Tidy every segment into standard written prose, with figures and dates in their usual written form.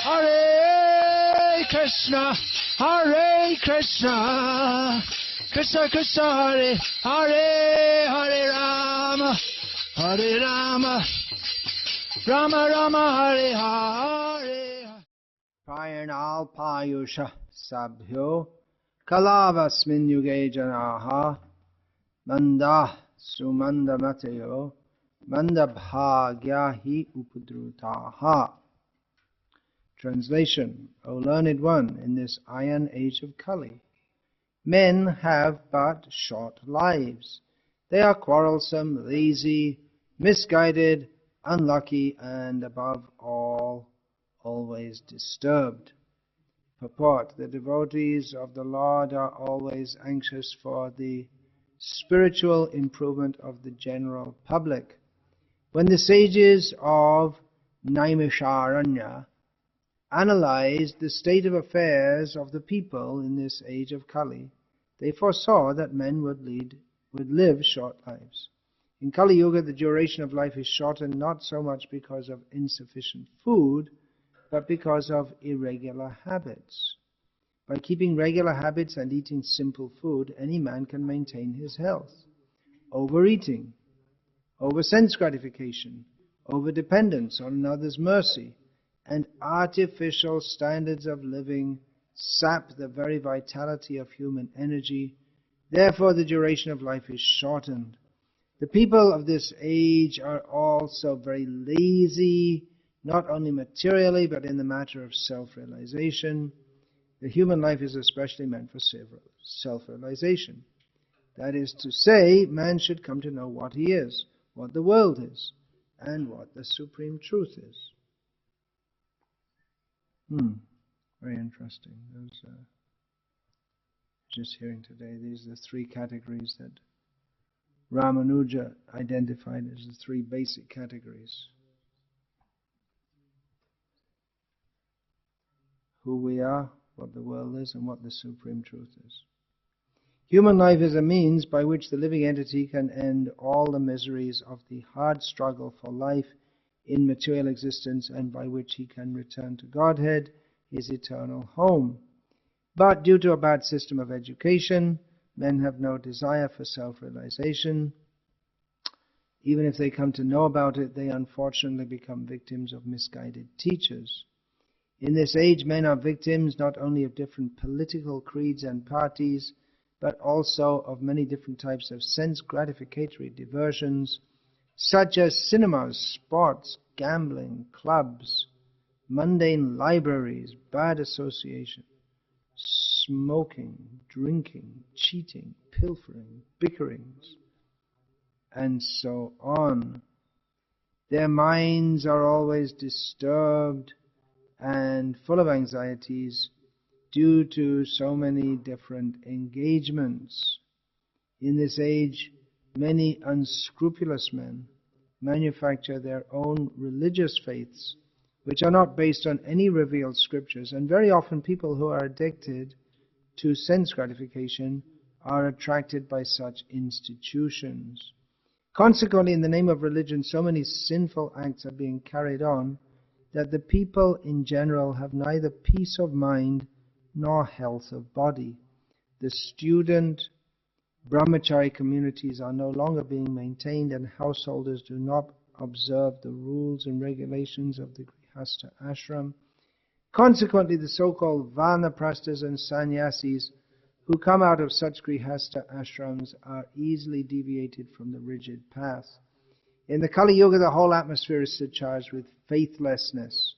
Hare Krishna, Hare Krishna, Krishna Krishna, Hare Hare, Hare Rama, Hare Rama, Rama Rama, Hare Hare. Payanal Payusha Sabhyo Kalavasmin Yuge Janaha Manda Sumanda Mateo Manda Bhagya Hi Upudrutaha. Translation: O learned one, in this iron age of Kali, men have but short lives. They are quarrelsome, lazy, misguided, unlucky, and above all, always disturbed. Purport: the devotees of the Lord are always anxious for the spiritual improvement of the general public. When the sages of Naimisharanya analyzed the state of affairs of the people in this age of Kali, they foresaw that men would live short lives. In Kali Yuga, the duration of life is shortened not so much because of insufficient food, but because of irregular habits. By keeping regular habits and eating simple food, any man can maintain his health. Overeating, over-sense gratification, over-dependence on another's mercy, and artificial standards of living sap the very vitality of human energy. Therefore, the duration of life is shortened. The people of this age are also very lazy, not only materially, but in the matter of self-realization. The human life is especially meant for self-realization. That is to say, man should come to know what he is, what the world is, and what the supreme truth is. Very interesting. Just hearing today, these are the three categories that Ramanuja identified as the three basic categories. Who we are, what the world is, and what the supreme truth is. Human life is a means by which the living entity can end all the miseries of the hard struggle for life in material existence, and by which he can return to Godhead, his eternal home. But due to a bad system of education, men have no desire for self-realization. Even if they come to know about it, they unfortunately become victims of misguided teachers. In this age, men are victims not only of different political creeds and parties, but also of many different types of sense gratificatory diversions, such as cinemas, sports, gambling, clubs, mundane libraries, bad association, smoking, drinking, cheating, pilfering, bickerings, and so on. Their minds are always disturbed and full of anxieties due to so many different engagements. In this age, many unscrupulous men manufacture their own religious faiths, which are not based on any revealed scriptures, and very often people who are addicted to sense gratification are attracted by such institutions. Consequently, in the name of religion, so many sinful acts are being carried on that the people in general have neither peace of mind nor health of body. The student brahmachari communities are no longer being maintained, and householders do not observe the rules and regulations of the Grihastha ashram. Consequently, the so-called vanaprasthas and sannyasis who come out of such Grihastha ashrams are easily deviated from the rigid path. In the Kali Yuga, the whole atmosphere is surcharged with faithlessness.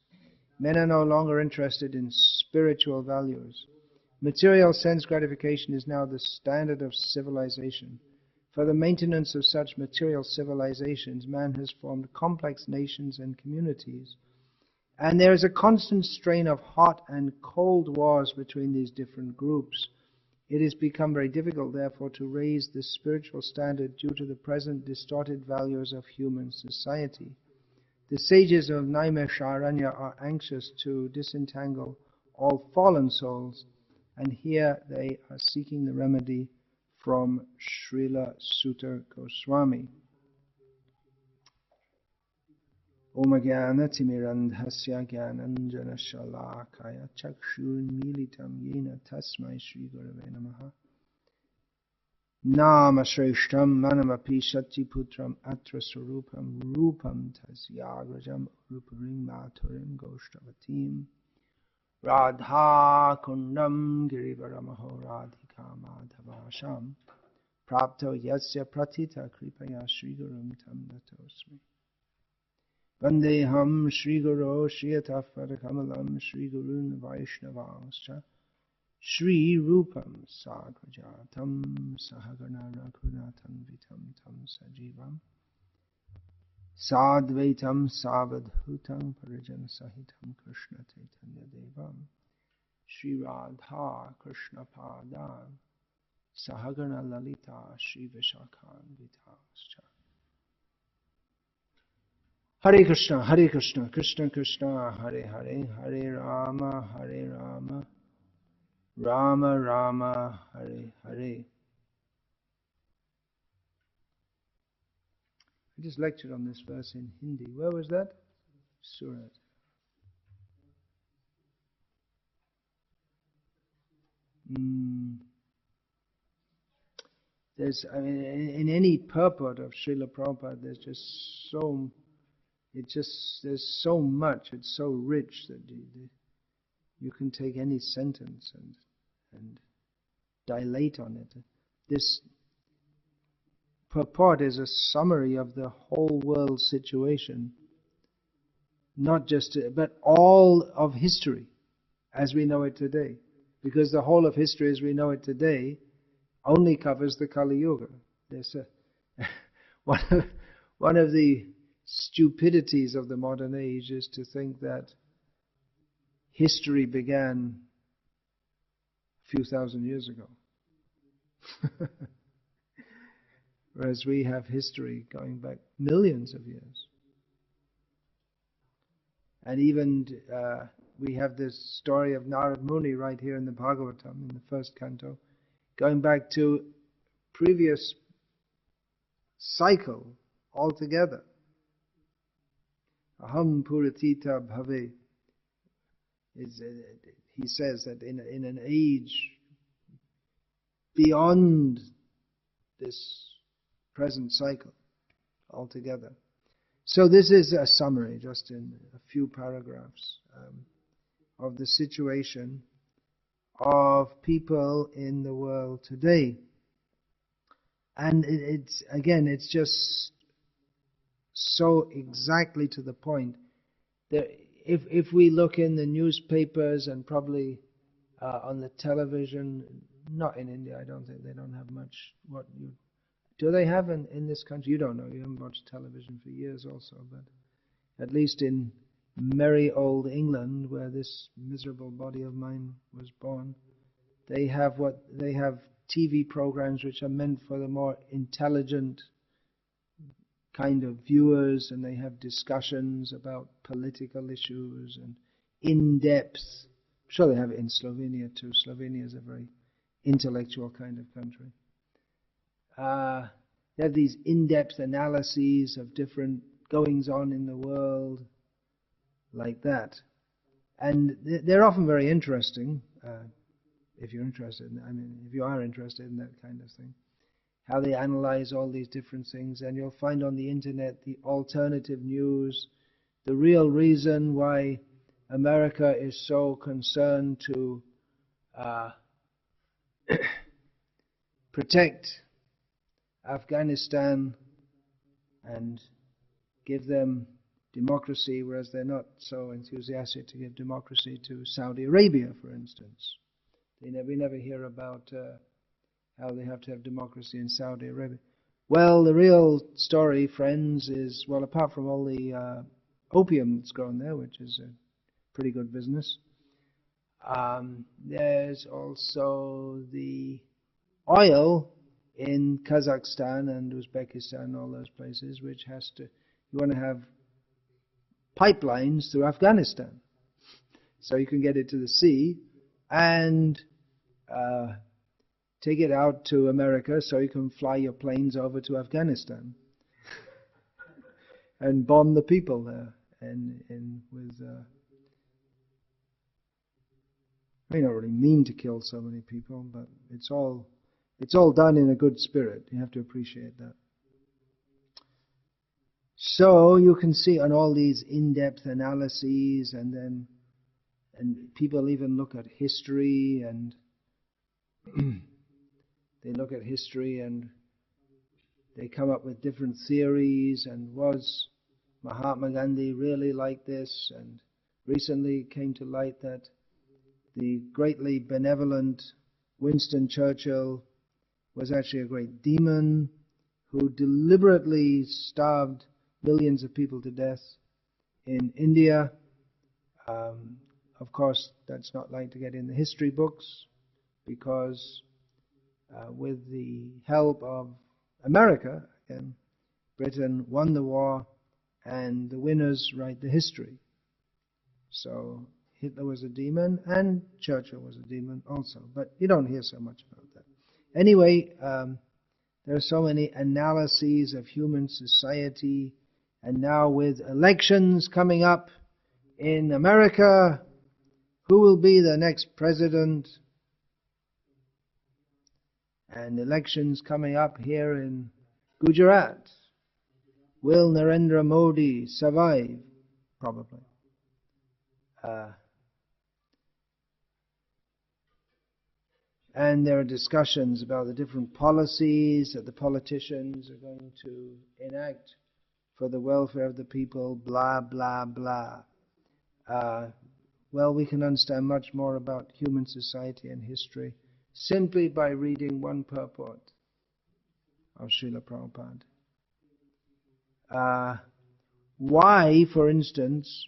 Men are no longer interested in spiritual values. Material sense gratification is now the standard of civilization. For the maintenance of such material civilizations, man has formed complex nations and communities, and there is a constant strain of hot and cold wars between these different groups. It has become very difficult, therefore, to raise the spiritual standard due to the present distorted values of human society. The sages of Naimisharanya are anxious to disentangle all fallen souls, and here they are seeking the remedy from Srila Sutta Goswami. Om Jnana Timirandhasya Jnananjana Shalakaya Chakshurmilitam Yena Tasmai Shri Gurave Namaha. Nama Shreshtam Manamapi Satiputram Atra Sarupam Rupam Tasyagrajam Ruparim Maturim Goshtavatim Radha Kundam Girivaramaho Radhika Madhavasham Prapto Yasya Pratita Kripaya Shri Gurum Tam Natosmi Vandeham Shri Guru Shriyatafara Kamalam Shri Gurun Vaishnavascha Shri Rupam Sagrajatam Sahagana Raghunathan Vitam Tam Sajivam Sadvaitam Savadhutam Parijan Sahitam Krishna Chaitanya Devam Shri Radha Krishna Padan Sahagana Lalita Shri Vishakhan Vitascha. Hare Krishna, Krishna Krishna, Hare Hare, Hare Rama, Rama Rama, Hare Hare. I just lectured on this verse in Hindi. Where was that? Surat. In any purport of Srila Prabhupada, there's so much, it's so rich that you can take any sentence and dilate on it. This purport is a summary of the whole world situation, not just, but all of history as we know it today. Because the whole of history as we know it today only covers the Kali Yuga. There's one of the stupidities of the modern age is to think that history began a few thousand years ago. Whereas we have history going back millions of years. And even we have this story of Narad Muni right here in the Bhagavatam, in the first canto, going back to previous cycle altogether. Aham Puratita Bhave. He says that in an age beyond this present cycle altogether. So this is a summary, just in a few paragraphs, of the situation of people in the world today. And it's just so exactly to the point that if we look in the newspapers and probably on the television, not in India, I don't think they don't have much. Do they have in this country? You don't know, you haven't watched television for years also, but at least in merry old England, where this miserable body of mine was born, they have TV programs which are meant for the more intelligent kind of viewers, and they have discussions about political issues and in-depth. I'm sure they have it in Slovenia too. Slovenia is a very intellectual kind of country. They have these in-depth analyses of different goings-on in the world, like that. And they're often very interesting, if you're interested. If you are interested in that kind of thing. How they analyze all these different things, and you'll find on the internet the alternative news, the real reason why America is so concerned to protect Afghanistan and give them democracy, whereas they're not so enthusiastic to give democracy to Saudi Arabia, for instance. We never hear about how they have to have democracy in Saudi Arabia. Well, the real story, friends, is, well, apart from all the opium that's grown there, which is a pretty good business, there's also the oil in Kazakhstan and Uzbekistan, all those places, which you want to have pipelines through Afghanistan. So you can get it to the sea and take it out to America so you can fly your planes over to Afghanistan and bomb the people there. and with may not really mean to kill so many people, but it's all done in a good spirit. You have to appreciate that. So you can see on all these in-depth analyses, and people even look at history, and they look at history and they come up with different theories. And was Mahatma Gandhi really like this? And recently it came to light that the greatly benevolent Winston Churchill was actually a great demon who deliberately starved millions of people to death in India. Of course, that's not like to get in the history books, because with the help of America, again, Britain won the war, and the winners write the history. So Hitler was a demon, and Churchill was a demon also, but you don't hear so much about that. Anyway, there are so many analyses of human society, and now with elections coming up in America, who will be the next president? And elections coming up here in Gujarat. Will Narendra Modi survive? Probably. And there are discussions about the different policies that the politicians are going to enact for the welfare of the people, blah, blah, blah. Well, we can understand much more about human society and history simply by reading one purport of Srila Prabhupada. Why, for instance,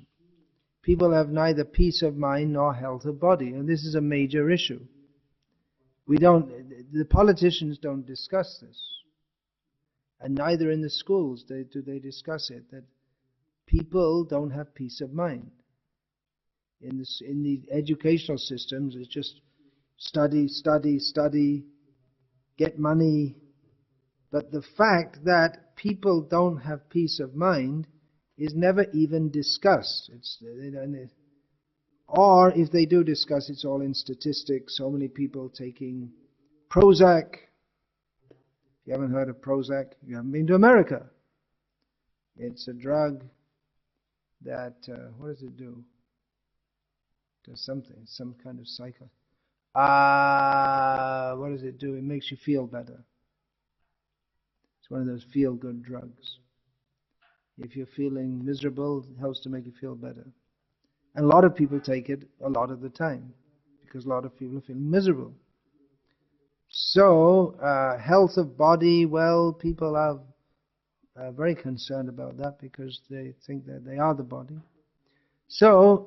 people have neither peace of mind nor health of body, and this is a major issue. The politicians don't discuss this, and neither in the schools do they discuss it, that people don't have peace of mind. In the educational systems, it's just study, study, study, get money. But the fact that people don't have peace of mind is never even discussed. Or if they do discuss, it's all in statistics. So many people taking Prozac. If you haven't heard of Prozac, you haven't been to America. It's a drug that, what does it do? It does something, some kind of cycle. What does it do? It makes you feel better. It's one of those feel-good drugs. If you're feeling miserable, it helps to make you feel better. And a lot of people take it a lot of the time, because a lot of people are feeling miserable. So, health of body, well, people are very concerned about that, because they think that they are the body. So,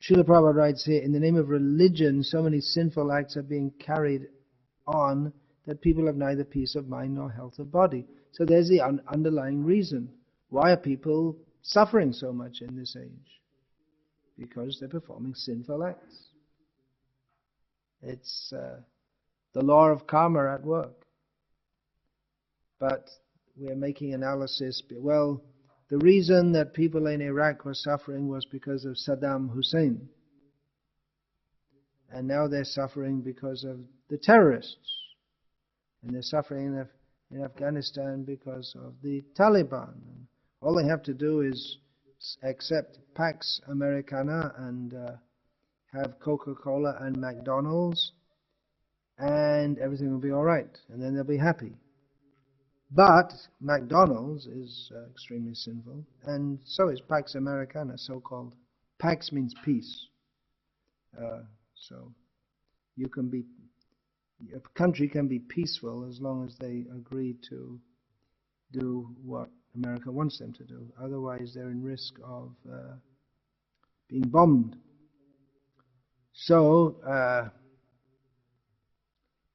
Srila Prabhupada writes here, in the name of religion, so many sinful acts are being carried on that people have neither peace of mind nor health of body. So there's the underlying reason. Why are people suffering so much in this age? Because they're performing sinful acts. It's the law of karma at work. But we're making analysis, well, the reason that people in Iraq were suffering was because of Saddam Hussein. And now they're suffering because of the terrorists. And they're suffering in Afghanistan because of the Taliban. All they have to do is accept Pax Americana and have Coca-Cola and McDonald's, and everything will be all right, and then they'll be happy. But McDonald's is extremely sinful, and so is Pax Americana, so-called. Pax means peace. So you can be, a country can be peaceful as long as they agree to do what America wants them to do. Otherwise, they're in risk of being bombed. So,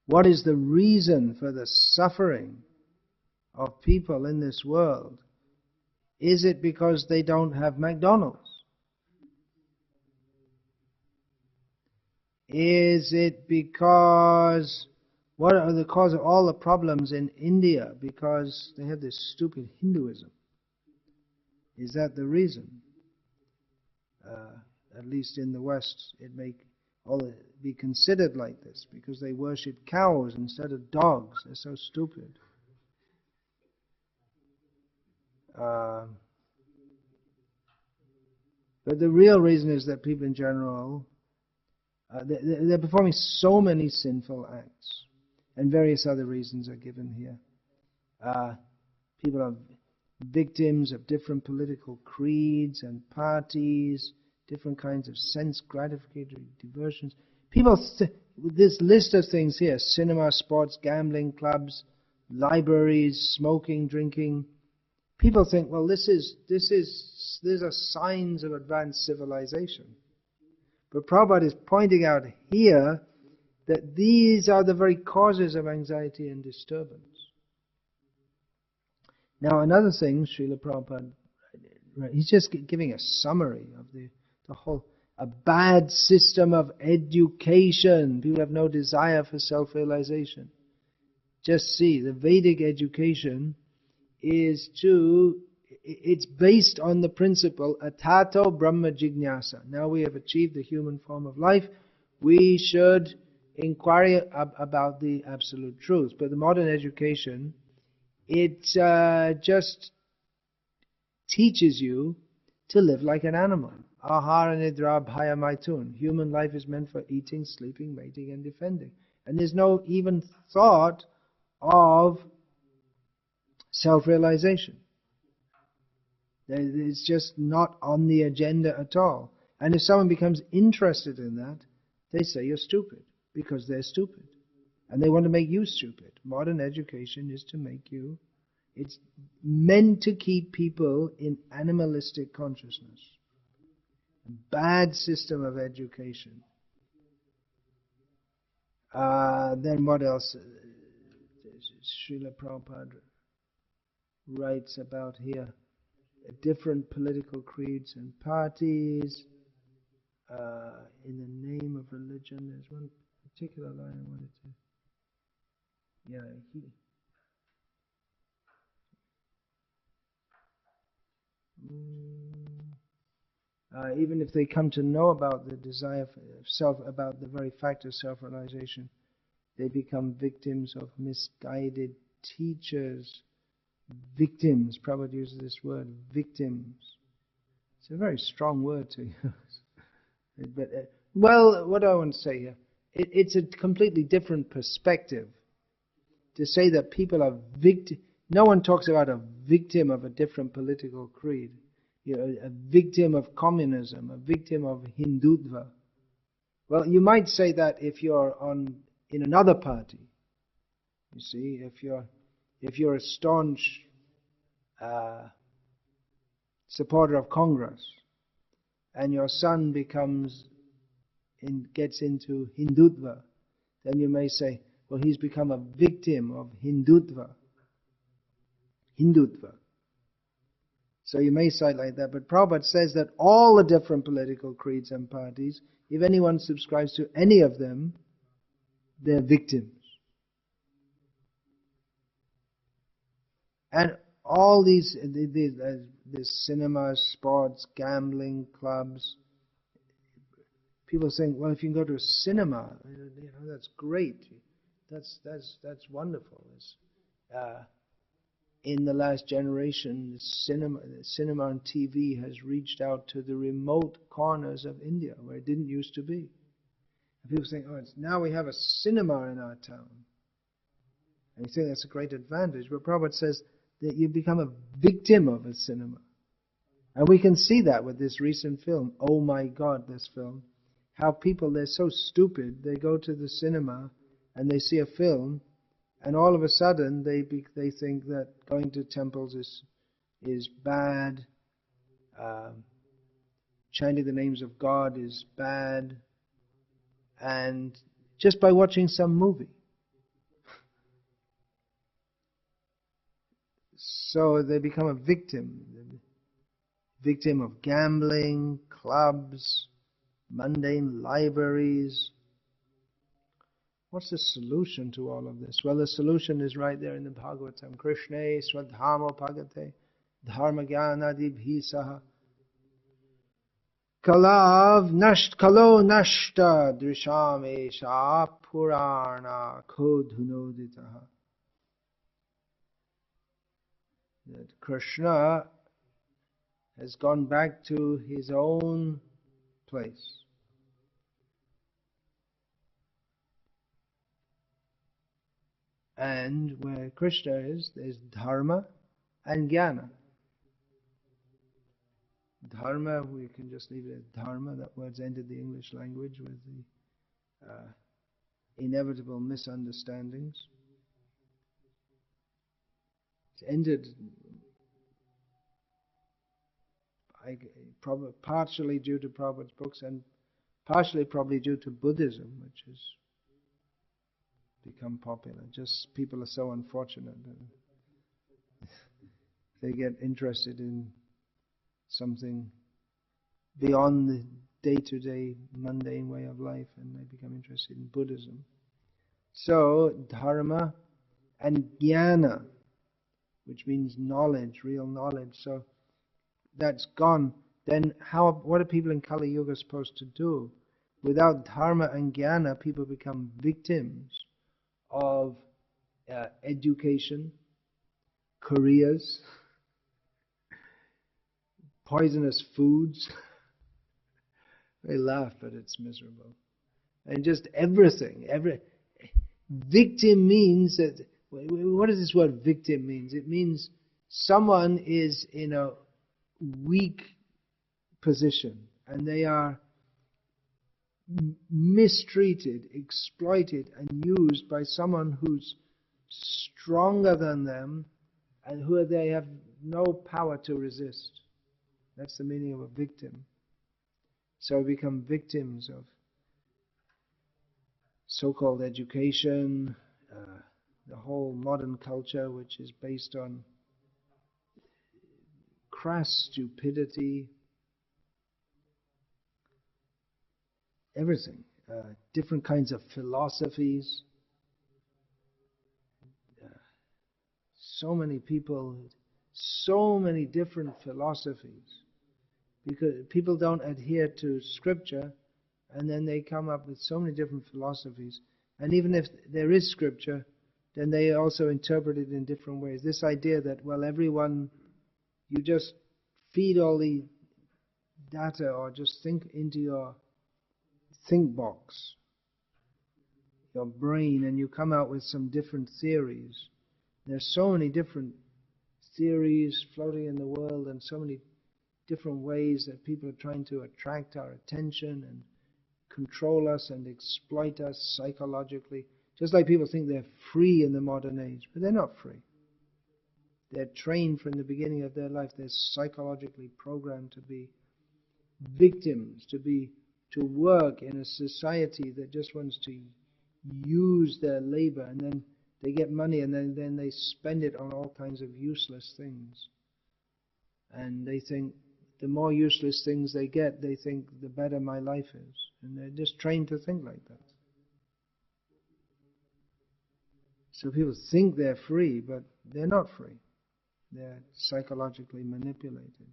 what is the reason for the suffering of people in this world? Is it because they don't have McDonald's? Is it because What are the cause of all the problems in India? Because they have this stupid Hinduism. Is that the reason? At least in the West, it may be considered like this because they worship cows instead of dogs. They're so stupid. But the real reason is that people in general, they're performing so many sinful acts. And various other reasons are given here. People are victims of different political creeds and parties, different kinds of sense gratificatory diversions. People, this list of things here: cinema, sports, gambling, clubs, libraries, smoking, drinking. People think, well, these are signs of advanced civilization. But Prabhupada is pointing out here that these are the very causes of anxiety and disturbance. Now, another thing, Srila Prabhupada, he's just giving a summary of the whole, a bad system of education. People have no desire for self-realization. Just see, the Vedic education it's based on the principle, atato brahma jignasa. Now we have achieved the human form of life, we should inquire about the absolute truth. But the modern education, it just teaches you to live like an animal. Ahara nidra bhaya maitun. Human life is meant for eating, sleeping, mating, and defending. And there's no even thought of self-realization. It's just not on the agenda at all. And if someone becomes interested in that, they say you're stupid, because they're stupid. And they want to make you stupid. Modern education is to make you, it's meant to keep people in animalistic consciousness. A bad system of education. Then what else? Srila Prabhupada writes about here different political creeds and parties in the name of religion. There's one particular line I wanted to. Even if they come to know about the desire for about the very fact of self-realization, they become victims of misguided teachers. Victims. Prabhupada uses this word, victims. It's a very strong word to use. But what do I want to say here? It's a completely different perspective to say that people are victims. No one talks about a victim of a different political creed. A victim of communism, a victim of Hindutva. Well, you might say that if you're in another party. You see, if you're a staunch supporter of Congress, and your son gets into Hindutva, then you may say, well, he's become a victim of Hindutva. So you may say it like that, but Prabhupada says that all the different political creeds and parties, if anyone subscribes to any of them, they're victims. And all these cinemas, sports, gambling, clubs, people saying, well, if you can go to a cinema, that's great. That's wonderful. In the last generation, the cinema and TV has reached out to the remote corners of India where it didn't used to be. And people think, now we have a cinema in our town. And you think that's a great advantage. But Prabhupada says that you become a victim of a cinema. And we can see that with this recent film, Oh My God, this film. How people, they're so stupid, they go to the cinema and they see a film, and all of a sudden they think that going to temples is bad, chanting the names of God is bad, and just by watching some movie. So they become a victim of gambling, clubs, mundane libraries. what's the solution to all of this? Well, the solution is right there in the Bhagavatam. Krishna swadhamo pagate dharma jnanadibhi saha kalo nashta drisham esha purana kodhunoditaha. That Krishna has gone back to his own place. And where Krishna is, there's dharma and jnana. Dharma, we can just leave it as dharma. That word's entered the English language with the inevitable misunderstandings. It's entered partially due to Prabhupada's books and partially probably due to Buddhism, which has become popular. Just people are so unfortunate that they get interested in something beyond the day-to-day mundane way of life and they become interested in Buddhism. So, dharma and jnana, which means knowledge, real knowledge. So, that's gone. Then what are people in Kali Yuga supposed to do? Without dharma and jnana, people become victims of education, careers, poisonous foods. They laugh, but it's miserable. And just everything. Victim means that, what does this word victim means? It means someone is in a weak position and they are mistreated, exploited and used by someone who's stronger than them and who they have no power to resist. That's the meaning of a victim. So we become victims of so-called education, the whole modern culture which is based on crass stupidity, everything, different kinds of philosophies. So many people, so many different philosophies, because people don't adhere to scripture, and then they come up with so many different philosophies. And even if there is scripture, then they also interpret it in different ways. This idea that, well, everyone, you just feed all the data or just think into your think box, your brain, and you come out with some different theories. There's so many different theories floating in the world and so many different ways that people are trying to attract our attention and control us and exploit us psychologically. Just like people think they're free in the modern age, but they're not free. They're trained from the beginning of their life. They're psychologically programmed to be victims, to work in a society that just wants to use their labor, and then they get money and then they spend it on all kinds of useless things. And they think the more useless things they get, they think the better my life is. And they're just trained to think like that. So people think they're free, but they're not free. They're psychologically manipulated.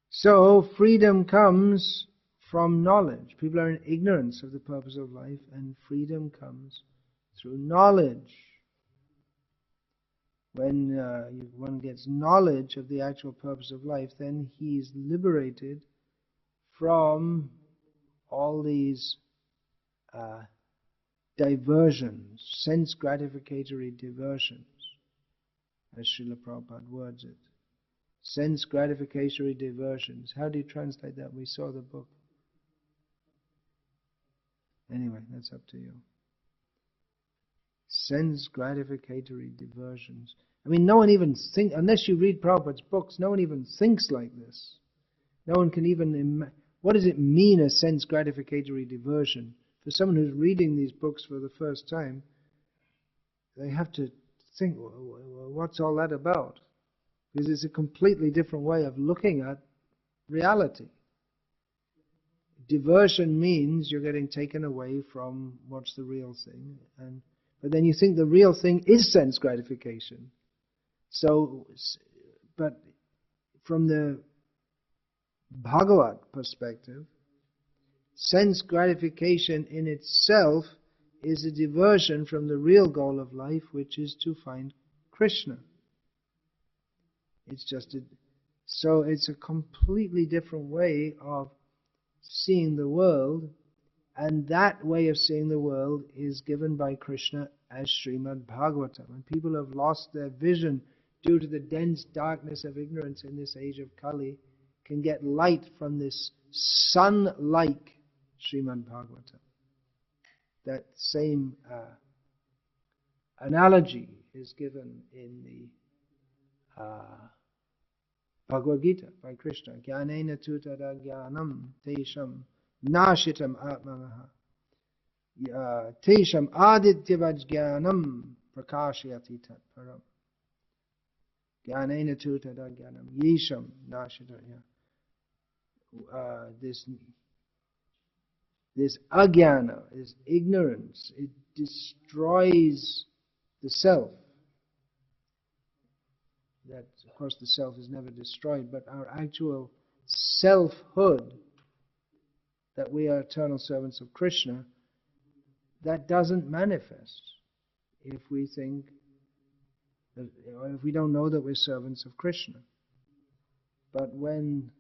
So freedom comes from knowledge. People are in ignorance of the purpose of life, and freedom comes through knowledge. When one gets knowledge of the actual purpose of life, then he is liberated from all these diversions, sense gratificatory diversions, as Srila Prabhupada words it. Sense gratificatory diversions. How do you translate that? We saw the book. Anyway, that's up to you. Sense gratificatory diversions. I mean, no one even thinks, unless you read Prabhupada's books, no one even thinks like this. No one can even what does it mean, a sense gratificatory diversion? For someone who's reading these books for the first time, they have to think, what's all that about? Because it's a completely different way of looking at reality. diversion means you're getting taken away from what's the real thing, but then you think the real thing is sense gratification. So, but from the Bhagavat perspective, sense gratification in itself is a diversion from the real goal of life, which is to find Krishna. So it's a completely different way of seeing the world, and that way of seeing the world is given by Krishna as Srimad Bhagavatam. And people have lost their vision due to the dense darkness of ignorance in this age of Kali, can get light from this sun-like Srimad Bhagavatam. That same analogy is given in the Bhagavad Gita by Krishna. Jnanena tu tada jnanam tesham nashitam atmanaha tesham adityavaj jnanam prakashayati tat param. Jnanena tu tada jnanam yesham nashitam. This ajnana, this ignorance, it destroys the self. That, of course, the self is never destroyed, but our actual selfhood, that we are eternal servants of Krishna, that doesn't manifest if we think, or if we don't know that we're servants of Krishna. But when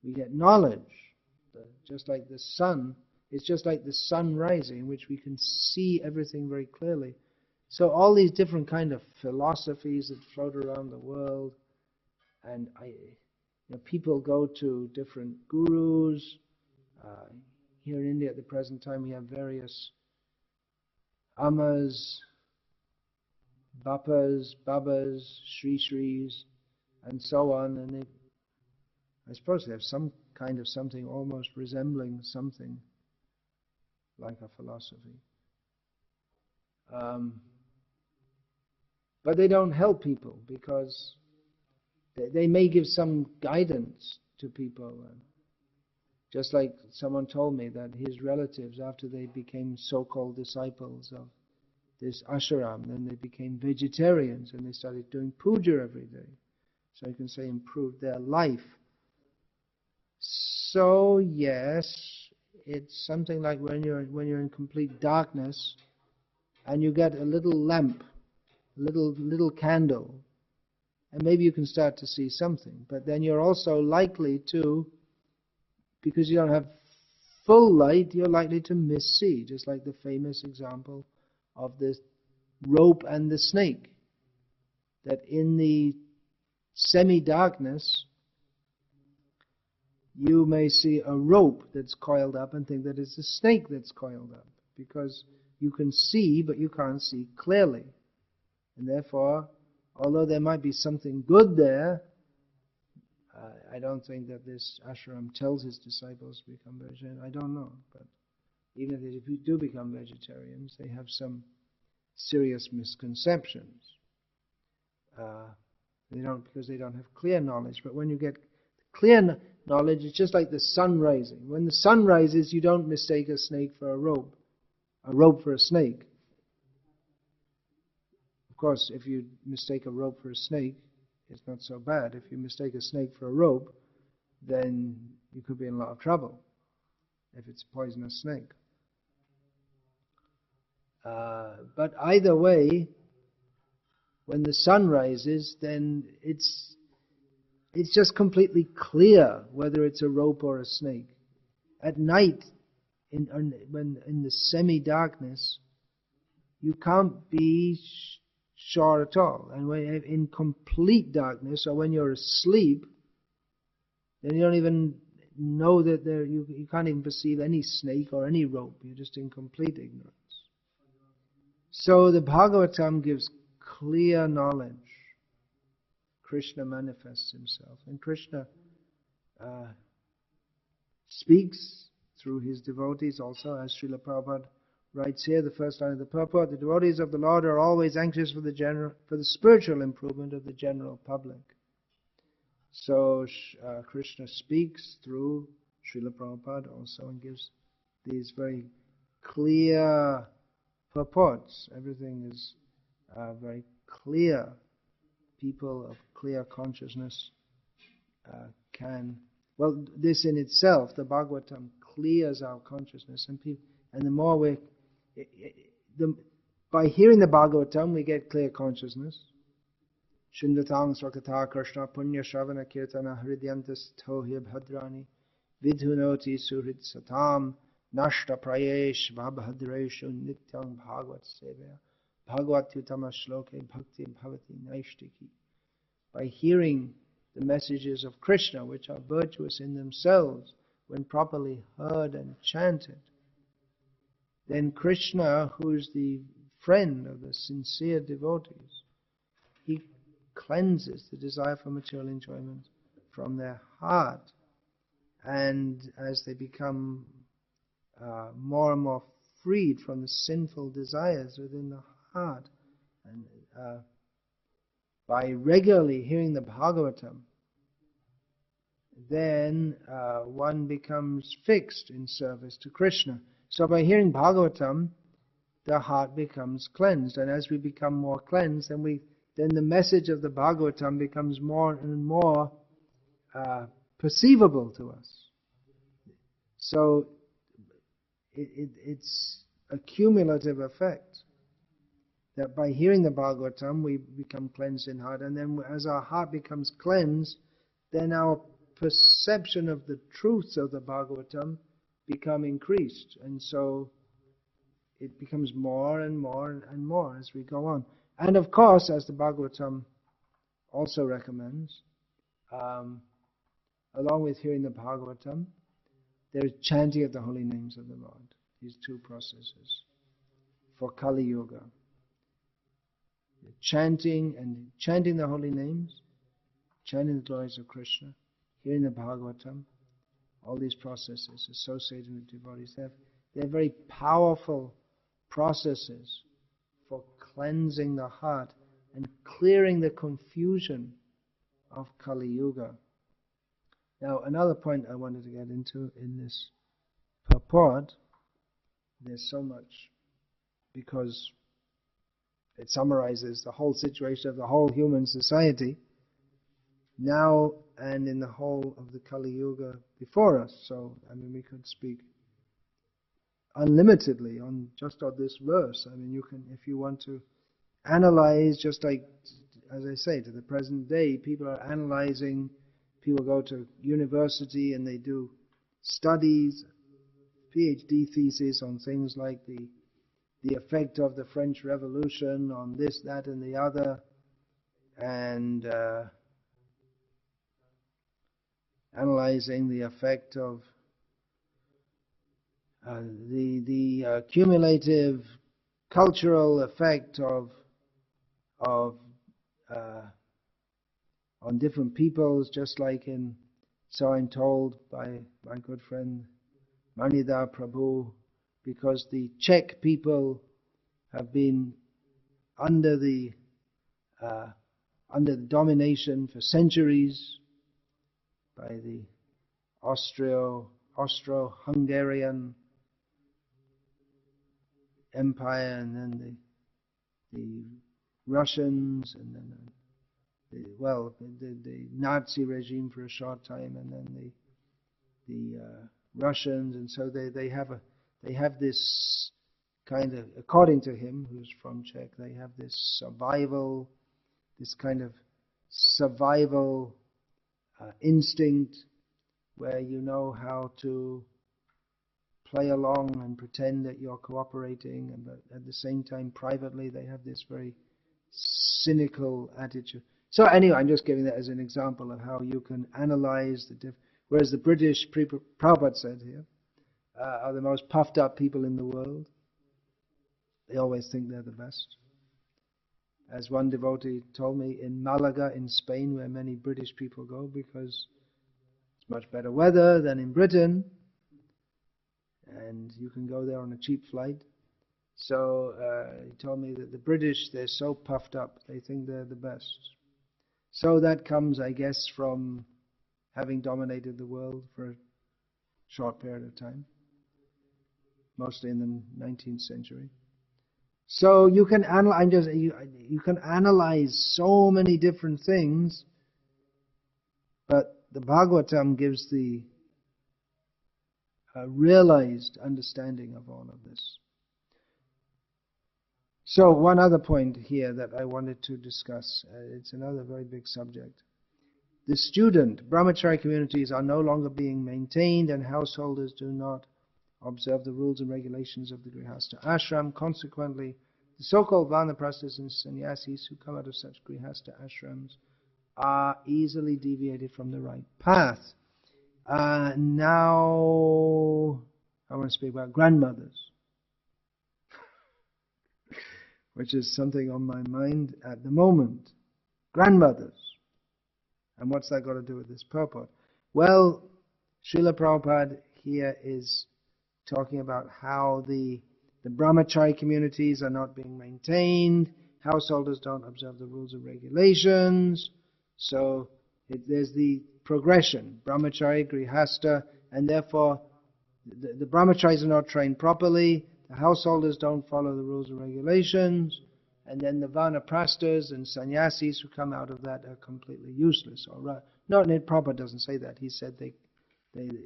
we get knowledge, just like the sun, it's just like the sun rising, in which we can see everything very clearly. So all these different kind of philosophies that float around the world, and people go to different gurus. Here in India at the present time we have various Amas, Bapas, Babas, Sri Sris, and so on, and I suppose they have some kind of something almost resembling something like a philosophy. But they don't help people, because they may give some guidance to people. Just like someone told me that his relatives, after they became so-called disciples of this ashram, then they became vegetarians and they started doing puja every day. So you can say improved their life. So yes, it's something like when you're in complete darkness and you get a little lamp, little candle, and maybe you can start to see something. But then you're also likely to, because you don't have full light, you're likely to missee, just like the famous example of the rope and the snake. That in the semi-darkness, you may see a rope that's coiled up and think that it's a snake that's coiled up, because you can see, but you can't see clearly. And therefore, although there might be something good there, I don't think that this ashram tells his disciples to become vegetarian. I don't know, but even if you do become vegetarians, they have some serious misconceptions. Because they don't have clear knowledge. But when you get clear knowledge, it's just like the sun rising. When the sun rises, you don't mistake a snake for a rope for a snake. Of course, if you mistake a rope for a snake, it's not so bad. If you mistake a snake for a rope, then you could be in a lot of trouble if it's a poisonous snake. But either way, when the sun rises, then it's just completely clear whether it's a rope or a snake. At night, when in the semi-darkness, you can't be sure at all. And when in complete darkness, or when you're asleep, then you don't even know that you can't even perceive any snake or any rope. You're just in complete ignorance. So the Bhagavatam gives clear knowledge. Krishna manifests himself, and Krishna speaks through his devotees also, as Srila Prabhupada writes here, the first line of the purport: the devotees of the Lord are always anxious for the spiritual improvement of the general public. So Krishna speaks through Srila Prabhupada also, and gives these very clear purports. Everything is very clear. People of clear consciousness can... Well, this in itself, the Bhagavatam, clears our consciousness, and the more we... By hearing the Bhagavatam, we get clear consciousness. Shundatang Swakata Krishna Punya Shravana Kirtana Hridyantas Tohya Bhadrani Vidhunoti Suhrid Satam Nashta Prayesh Vabhadreshu Nityang Bhagavat Sevaya Bhagavatyutama Shloke Bhakti Bhavati Naishtiki. By hearing the messages of Krishna, which are virtuous in themselves, when properly heard and chanted, then Krishna, who is the friend of the sincere devotees, he cleanses the desire for material enjoyment from their heart. And as they become more and more freed from the sinful desires within the heart, and by regularly hearing the Bhagavatam, then one becomes fixed in service to Krishna. So by hearing Bhagavatam, the heart becomes cleansed, and as we become more cleansed, then the message of the Bhagavatam becomes more and more perceivable to us. So it's a cumulative effect, that by hearing the Bhagavatam we become cleansed in heart, and then as our heart becomes cleansed, then our perception of the truths of the Bhagavatam become increased, and so it becomes more and more and more as we go on. And of course, as the Bhagavatam also recommends, along with hearing the Bhagavatam, there is chanting of the holy names of the Lord. These two processes for Kali Yuga. Chanting the holy names, chanting the glories of Krishna, hearing the Bhagavatam, all these processes associated with devotees, they're very powerful processes for cleansing the heart and clearing the confusion of Kali Yuga. Now, another point I wanted to get into in this purport, there's so much, because it summarizes the whole situation of the whole human society now and in the whole of the Kali Yuga before us. So, we could speak unlimitedly on just on this verse. You can, if you want to analyze, just like, as I say, to the present day, people are analyzing, people go to university and they do studies, PhD theses on things like the effect of the French Revolution on this, that and the other, and analyzing the effect of the cumulative cultural effect on different peoples, just like so I'm told by my good friend Manida Prabhu, because the Czech people have been under the domination for centuries by the Austro-Hungarian Empire, and then the Russians, and then the Nazi regime for a short time, and then the Russians, and so they have this kind of, according to him, who's from Czech, they have this kind of survival instinct, where you know how to play along and pretend that you're cooperating, but at the same time, privately, they have this very cynical attitude. So anyway, I'm just giving that as an example of how you can analyze whereas the British, Prabhupada said here, are the most puffed up people in the world. They always think they're the best. As one devotee told me, in Malaga, in Spain, where many British people go, because it's much better weather than in Britain, and you can go there on a cheap flight. So he told me that the British, they're so puffed up, they think they're the best. So that comes, I guess, from having dominated the world for short period of time, mostly in the 19th century. So you can you can analyze so many different things, but the Bhagavatam gives the realized understanding of all of this. So one other point here that I wanted to discuss, it's another very big subject. The student, brahmachari communities are no longer being maintained and householders do not observe the rules and regulations of the Grihastha ashram. Consequently, the so-called vanaprasthas and sannyasis who come out of such Grihastha ashrams are easily deviated from the right path. Now, I want to speak about grandmothers, which is something on my mind at the moment. Grandmothers. And what's that got to do with this purport? Well, Srila Prabhupada here is talking about how the brahmachari communities are not being maintained, householders don't observe the rules and regulations, so there's the progression, brahmachari, grihastha, and therefore the brahmacharis are not trained properly, the householders don't follow the rules and regulations, and then the vanaprasthas and sannyasis who come out of that are completely useless. No, Prabhupada doesn't say that. He said they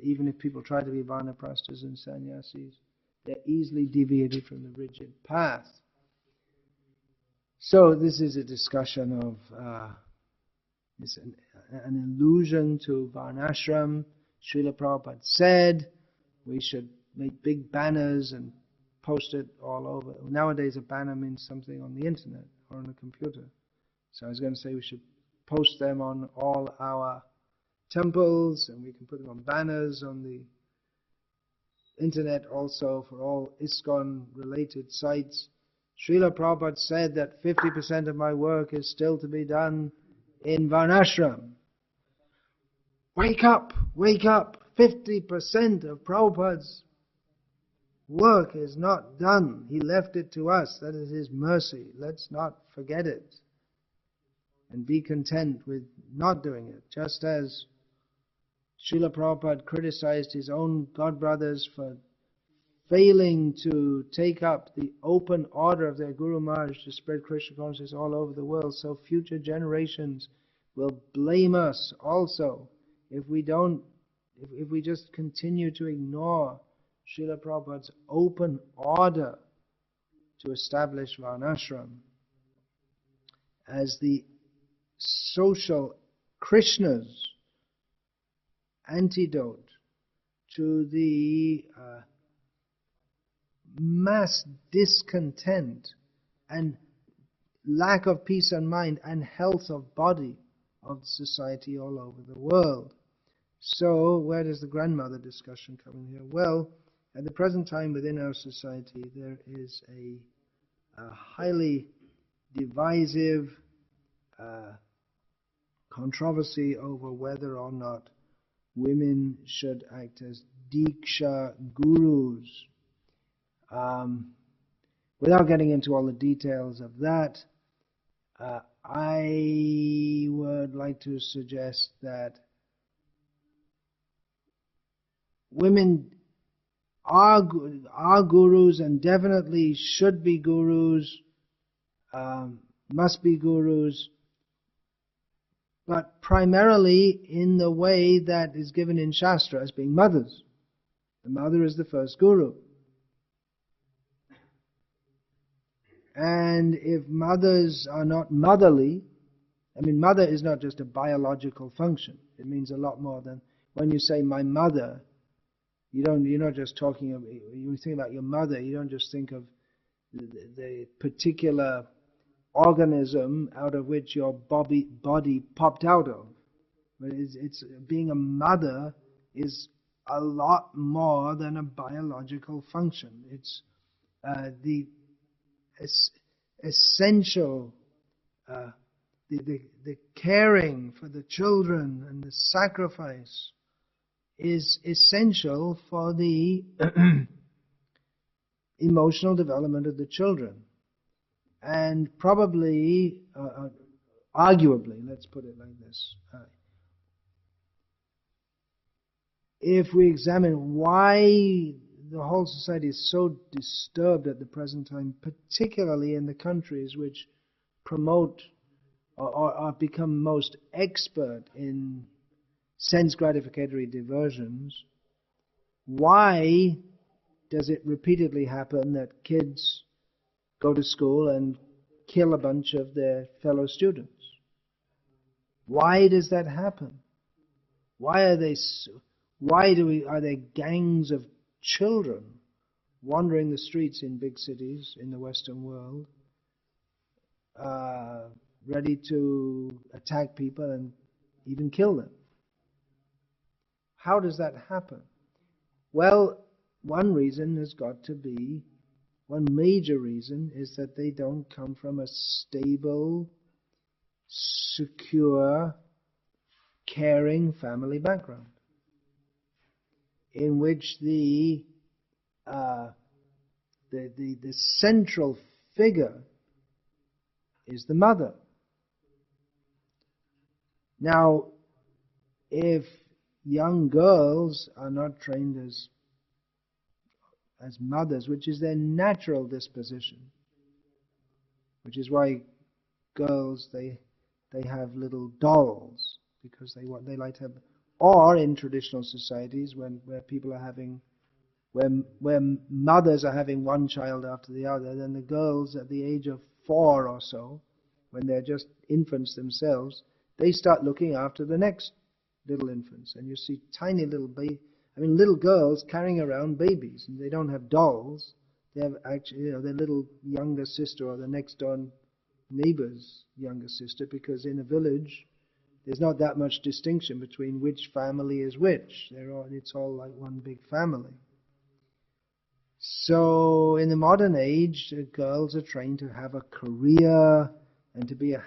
even if people try to be vanaprasthas and sannyasis, they're easily deviated from the rigid path. So this is a discussion of it's an allusion to Varnashram. Srila Prabhupada said we should make big banners and post it all over. Nowadays a banner means something on the internet or on a computer. So I was going to say we should post them on all our temples, and we can put them on banners on the internet also for all ISKCON related sites. Srila Prabhupada said that 50% of my work is still to be done in Varnashram. Wake up! Wake up! 50% of Prabhupada's work is not done. He left it to us. That is His mercy. Let's not forget it. And be content with not doing it. Just as Srila Prabhupada criticized his own godbrothers for failing to take up the open order of their Guru Maharaj to spread Krishna consciousness all over the world, so future generations will blame us also if we just continue to ignore Srila Prabhupada's open order to establish Varnashram as the social Krishna's antidote to the mass discontent and lack of peace of mind and health of body of society all over the world. So where does the grandmother discussion come in here? Well, at the present time within our society there is a highly divisive controversy over whether or not women should act as Diksha gurus. Without getting into all the details of that, I would like to suggest that women are gurus and definitely should be gurus, must be gurus, but primarily in the way that is given in Shastra as being mothers. The mother is the first guru. And if mothers are not motherly, I mean, mother is not just a biological function. It means a lot more than when you say my mother. You're not just talking of, when you think about your mother, you don't just think of the particular organism out of which your body popped out of. But it's being a mother is a lot more than a biological function. It's the essential, the caring for the children and the sacrifice is essential for the emotional development of the children. And probably, arguably, let's put it like this, if we examine why the whole society is so disturbed at the present time, particularly in the countries which promote or become most expert in sense gratificatory diversions, why does it repeatedly happen that kids go to school and kill a bunch of their fellow students? Why does that happen? Why are there gangs of children wandering the streets in big cities in the Western world, ready to attack people and even kill them? How does that happen? Well, one major reason is that they don't come from a stable, secure, caring family background, in which the central figure is the mother. Now, if young girls are not trained as mothers, which is their natural disposition, which is why girls they have little dolls, because they like to have, or in traditional societies where mothers are having one child after the other, then the girls at the age of 4 or so, when they're just infants themselves, they start looking after the next little infants, and you see tiny little little girls carrying around babies, and they don't have dolls. They have actually, their little younger sister or the next door neighbor's younger sister, because in a village there's not that much distinction between which family is which. It's all like one big family. So in the modern age, girls are trained to have a career, and to be a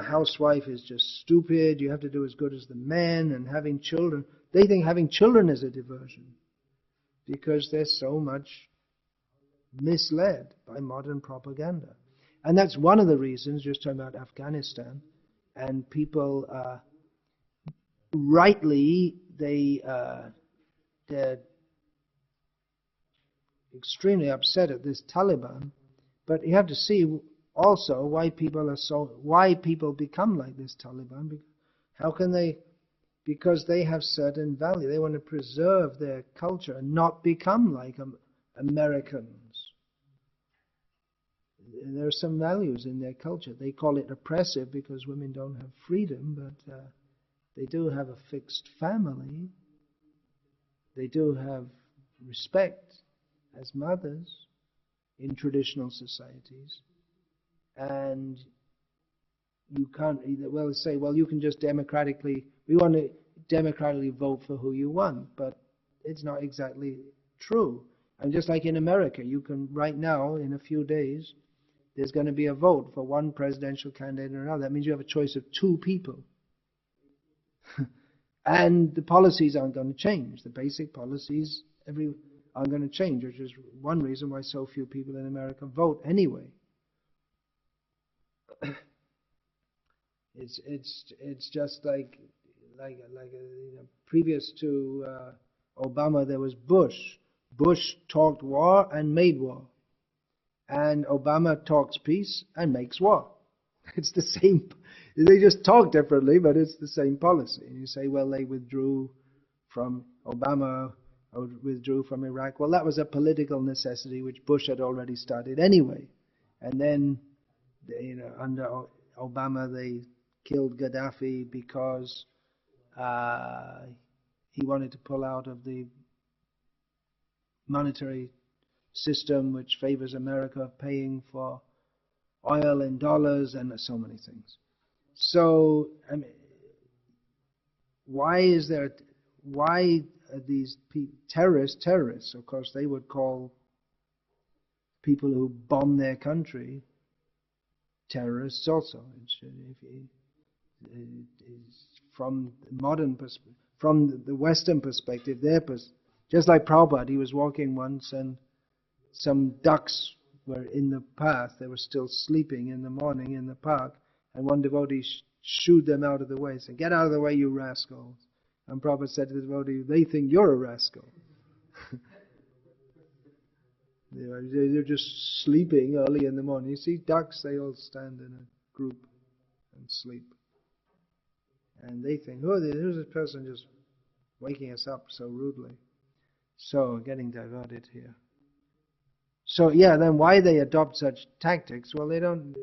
housewife is just stupid. You have to do as good as the men, and having children. They think having children is a diversion because they're so much misled by modern propaganda. And that's one of the reasons, just talking about Afghanistan, and people rightly, they're extremely upset at this Taliban. But you have to see also why people become like this Taliban. How can they? Because they have certain value. They want to preserve their culture and not become like Americans. There are some values in their culture. They call it oppressive because women don't have freedom, but they do have a fixed family. They do have respect as mothers in traditional societies. And you can't say, you can just we want to democratically vote for who you want, but it's not exactly true. And just like in America, you can, right now, in a few days, there's going to be a vote for one presidential candidate or another. That means you have a choice of 2 people. And the policies aren't going to change. The basic policies aren't going to change, which is one reason why so few people in America vote anyway. It's just like previous to Obama, there was Bush. Bush talked war and made war, and Obama talks peace and makes war. It's the same. They just talk differently, but it's the same policy. And you say, well, they withdrew from Obama, or withdrew from Iraq. Well, that was a political necessity which Bush had already started anyway. And then, under Obama, they killed Gaddafi because he wanted to pull out of the monetary system which favors America, paying for oil in dollars and so many things. So, why are these terrorists? Of course, they would call people who bomb their country terrorists also. From the Western perspective, just like Prabhupada, he was walking once and some ducks were in the path. They were still sleeping in the morning in the park, and one devotee shooed them out of the way, said, "Get out of the way, you rascals." And Prabhupada said to the devotee, they think you're a rascal. They're just sleeping early in the morning. You see ducks, they all stand in a group and sleep. And they think, who's this person just waking us up so rudely? So, getting diverted here. So, yeah, then why they adopt such tactics? Well, they don't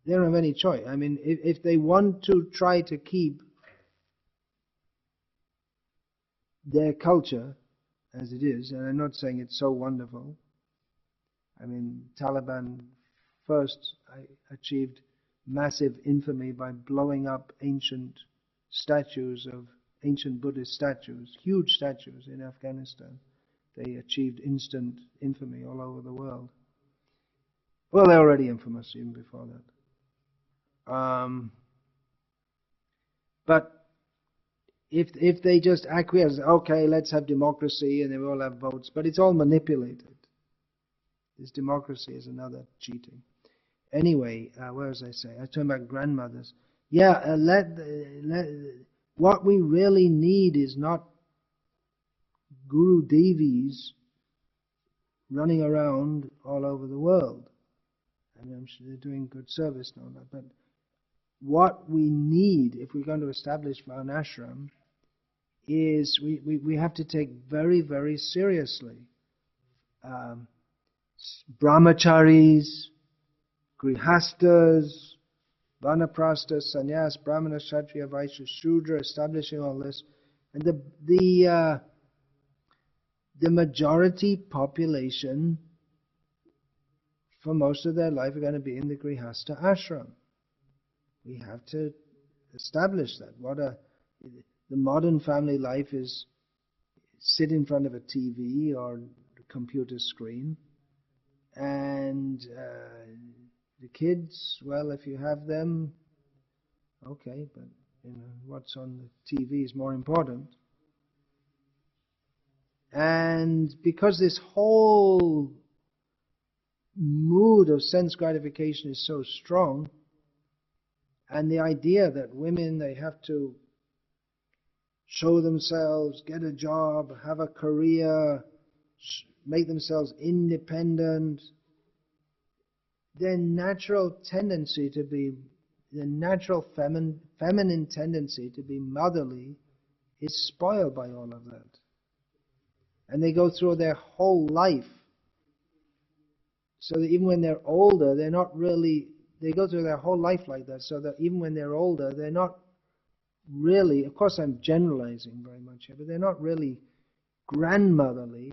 have any choice. I mean, if they want to try to keep their culture as it is, and I'm not saying it's so wonderful. I mean, Taliban first achieved massive infamy by blowing up ancient Buddhist statues, huge statues in Afghanistan. They achieved instant infamy all over the world. Well, they're already infamous even before that. But if they just acquiesce, okay, let's have democracy and they all have votes, but it's all manipulated. This democracy is another cheating. Anyway, where was I saying? I was talking about grandmothers. Yeah, what we really need is not Guru Devis running around all over the world. I mean, I'm sure they're doing good service and all that, but what we need, if we're going to establish Varnashram, is we have to take very, very seriously brahmacharis, grihastas, vanaprasthas, sannyas, brahmana, kshatriya, vaishya, shudra, establishing all this. And the majority population for most of their life are going to be in the grihasta ashram. We have to establish that. The modern family life is sit in front of a TV or a computer screen, and the kids, well, if you have them, okay, but what's on the TV is more important. And because this whole mood of sense gratification is so strong, and the idea that women, they have to show themselves, get a job, have a career, make themselves independent, their natural tendency to be, the natural feminine tendency to be motherly is spoiled by all of that. And they go through their whole life, so that even when they're older, they're not really, they go through their whole life like that, so that even when they're older, they're not really, of course I'm generalizing very much here, but they're not really grandmotherly.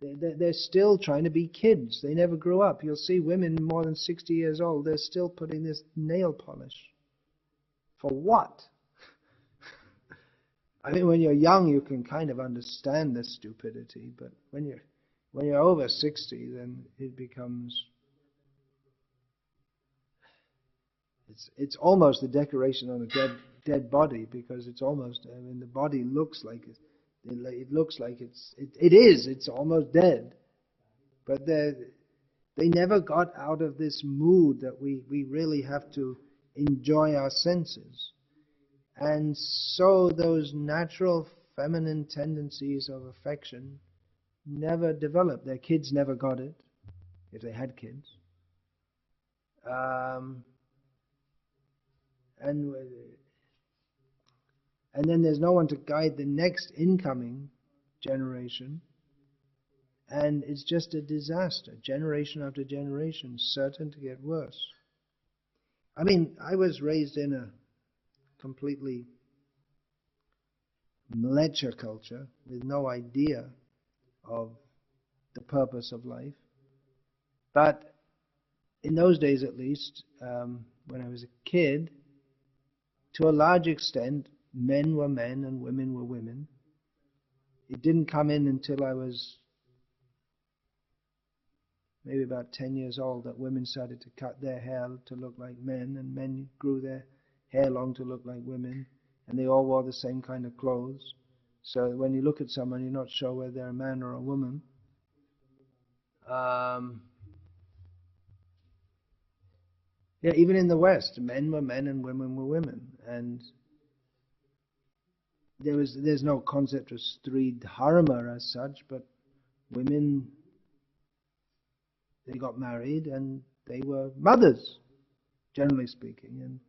They're still trying to be kids. They never grew up. You'll see women more than 60 years old, they're still putting this nail polish. For what? I mean, when you're young, you can kind of understand the stupidity, but when you're over 60, then it becomes, it's almost a decoration on a dead body, because it's almost, I mean, the body looks like it looks like it's almost dead. But they never got out of this mood that we really have to enjoy our senses. And so those natural feminine tendencies of affection never developed. Their kids never got it, if they had kids. And then there's no one to guide the next incoming generation. And it's just a disaster, generation after generation, certain to get worse. I mean, I was raised in a completely mleccha culture with no idea of the purpose of life. But in those days, at least, when I was a kid, to a large extent, men were men and women were women. It didn't come in until I was maybe about 10 years old that women started to cut their hair to look like men, and men grew their hair long to look like women, and they all wore the same kind of clothes. So when you look at someone, you're not sure whether they're a man or a woman. Yeah, even in the West, men were men and women were women. And there's no concept of street dharma as such, but women, they got married and they were mothers, generally speaking,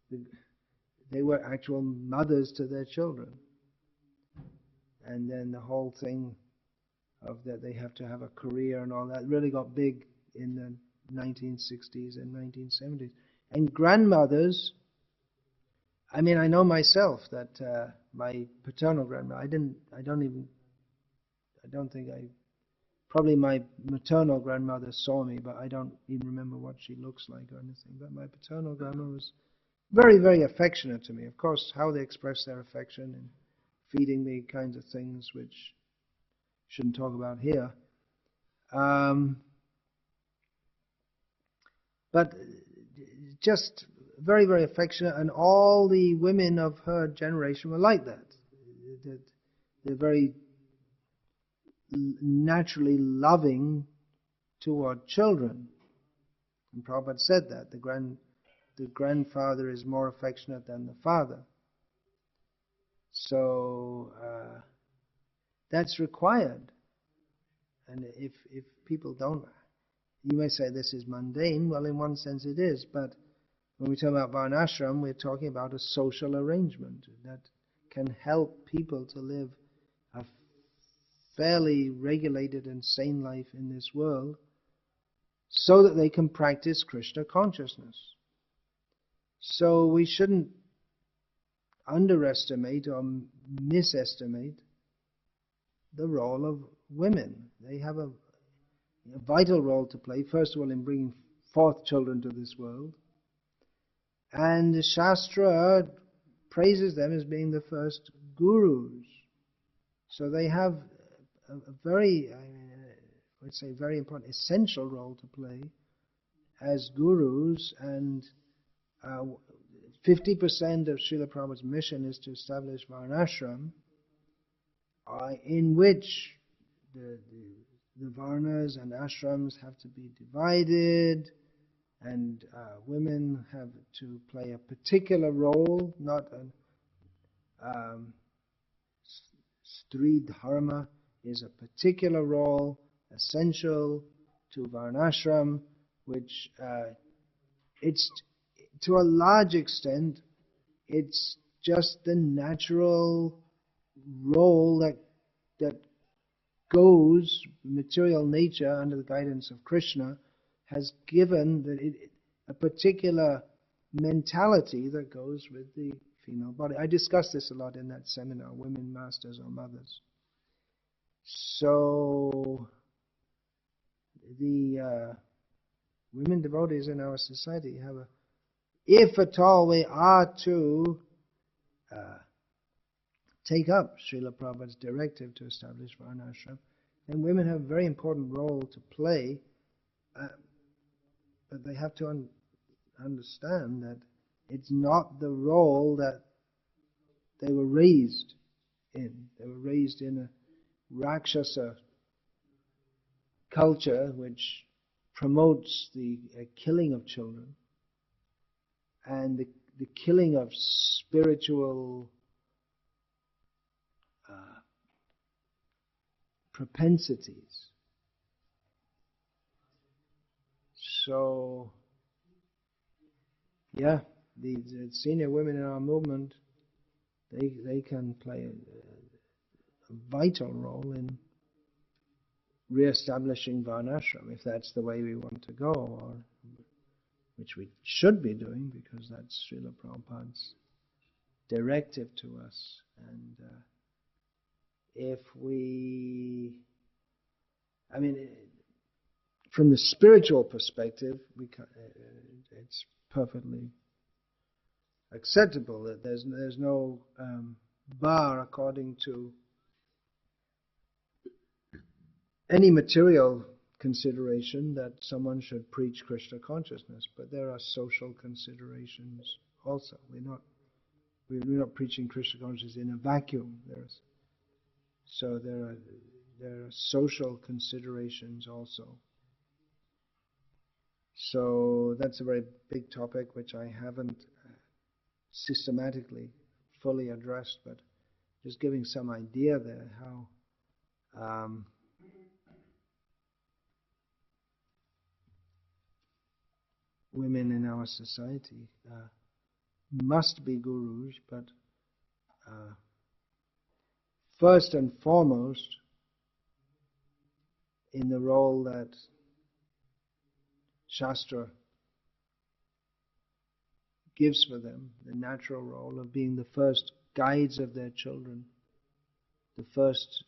and they were actual mothers to their children. And then the whole thing of that they have to have a career and all that really got big in the 1960s and 1970s. And grandmothers, I mean, I know myself that my paternal grandmother, probably my maternal grandmother saw me, but I don't even remember what she looks like or anything. But my paternal grandmother was very, very affectionate to me. Of course, how they express their affection and feeding me kinds of things which shouldn't talk about here. But just very, very affectionate, and all the women of her generation were like that. They're very naturally loving toward children. And Prabhupada said that the grandfather is more affectionate than the father. So that's required. And if people don't, you may say this is mundane. Well, in one sense it is, but when we talk about varnashram, we're talking about a social arrangement that can help people to live a fairly regulated and sane life in this world so that they can practice Krishna consciousness. So we shouldn't underestimate or misestimate the role of women. They have a vital role to play, first of all, in bringing forth children to this world. And the Shastra praises them as being the first gurus. So they have a very, I would say, very important, essential role to play as gurus. And 50% of Srila Prabhupada's mission is to establish Varnashram, in which the Varnas and ashrams have to be divided, and women have to play a particular role, not a Stri Dharma is a particular role essential to Varnashram, which it's to a large extent it's just the natural role that goes, material nature under the guidance of Krishna has given a particular mentality that goes with the female body. I discussed this a lot in that seminar, Women Masters or Mothers. So the women devotees in our society have if at all we are to take up Srila Prabhupada's directive to establish Varnashram, then women have a very important role to play, but they have to understand that it's not the role that they were raised in. They were raised in a Rakshasa culture which promotes the killing of children and the killing of spiritual propensities. So, yeah, the senior women in our movement, they can play a vital role in re-establishing Varnashram, if that's the way we want to go, or which we should be doing, because that's Srila Prabhupada's directive to us. And if we, I mean, from the spiritual perspective, it's perfectly acceptable that there's no bar according to any material consideration that someone should preach Krishna consciousness, but there are social considerations also. We're not preaching Krishna consciousness in a vacuum. So there are social considerations also. So that's a very big topic which I haven't systematically fully addressed, but Just giving some idea there how women in our society must be gurus, but first and foremost in the role that Shastra gives for them, the natural role of being the first guides of their children, the first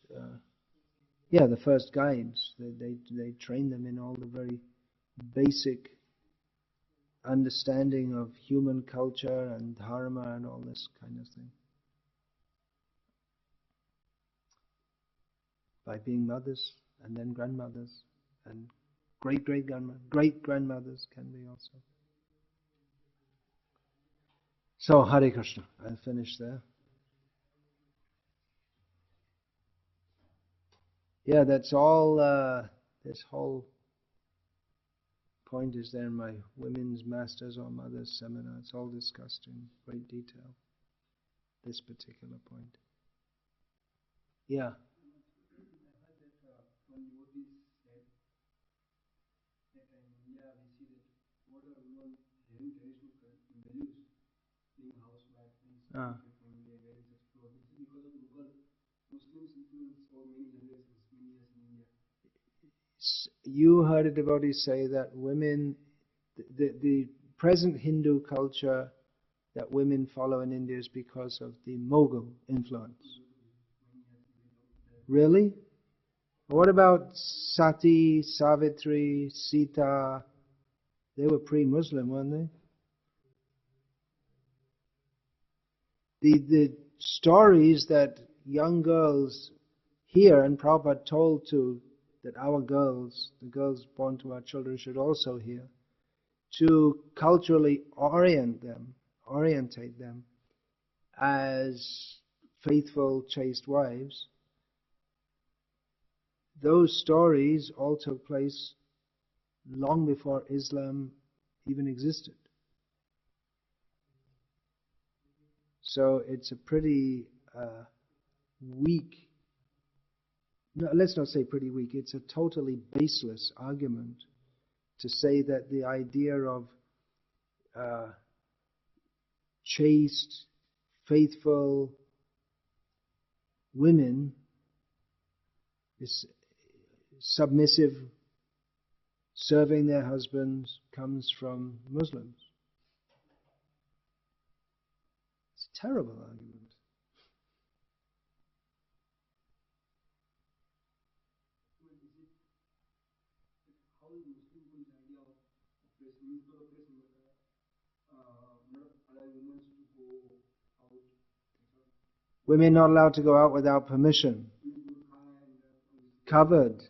guides. They train them in all the very basic understanding of human culture and dharma and all this kind of thing. By being mothers and then grandmothers and great-grandmothers can be also. So, Hare Krishna. I'll finish there. Yeah, that's all. This whole point is there in my Women's Masters or Mothers seminar. It's all discussed in great detail. This particular point. Yeah. Ah. You heard a devotee say that women, the present Hindu culture that women follow in India is because of the Mughal influence. Really? What about Sati, Savitri, Sita? They were pre-Muslim, weren't they? The stories that young girls hear and Prabhupada told to, that our girls, the girls born to our children should also hear, to culturally orientate them as faithful, chaste wives. Those stories all took place long before Islam even existed. So it's a pretty weak, no, let's not say pretty weak, it's a totally baseless argument to say that the idea of chaste, faithful women is submissive, serving their husbands, comes from Muslims. It's a terrible argument. Women not allowed to go out without permission. Covered.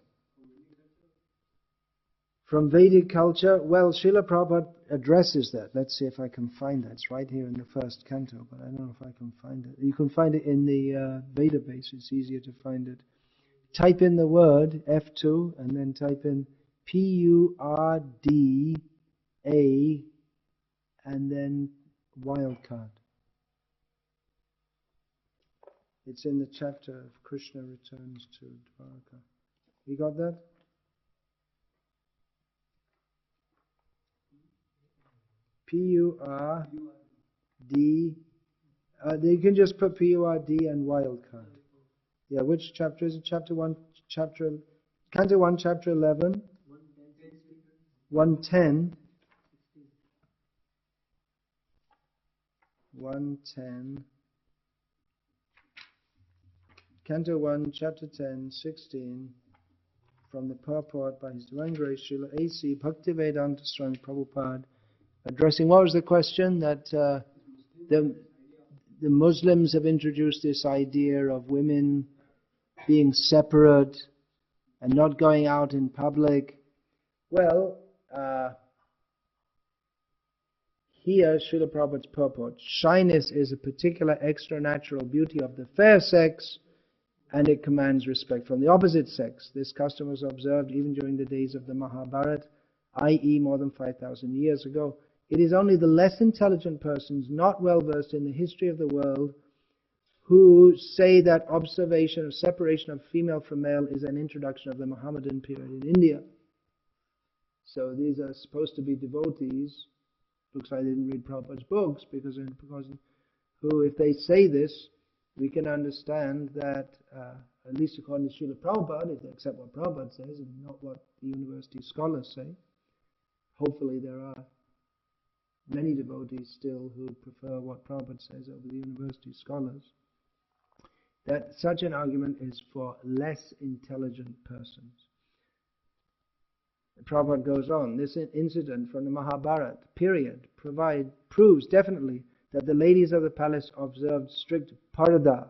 From Vedic culture, well, Srila Prabhupada addresses that. Let's see if I can find that. It's right here in the first canto, but I don't know if I can find it. You can find it in the database. It's easier to find it. Type in the word F2 and then type in Purda and then wildcard. It's in the chapter of Krishna returns to Dwarka. You got that? Purd. You can just put Purd and wildcard. Yeah, which chapter is it? Chapter 1, Canto 1, chapter 11. 110. 110. Canto 1, chapter 10, 16. From the purport by His Divine Grace, Srila A.C. Bhaktivedanta Swami Prabhupada, addressing, what was the question? That the Muslims have introduced this idea of women being separate and not going out in public. Well, here Srila Prabhupada's purport: shyness is a particular extra-natural beauty of the fair sex, and it commands respect from the opposite sex. This custom was observed even during the days of the Mahabharata, i.e. more than 5,000 years ago. It is only the less intelligent persons, not well versed in the history of the world, who say that observation of separation of female from male is an introduction of the Mohammedan period in India. So these are supposed to be devotees. Looks like they didn't read Prabhupada's books, because who, if they say this, we can understand that, at least according to Srila Prabhupada, if they accept what Prabhupada says and not what the university scholars say, hopefully there are many devotees still who prefer what Prabhupada says over the university scholars, that such an argument is for less intelligent persons. Prabhupada goes on, this incident from the Mahabharata period proves definitely that the ladies of the palace observed strict parada,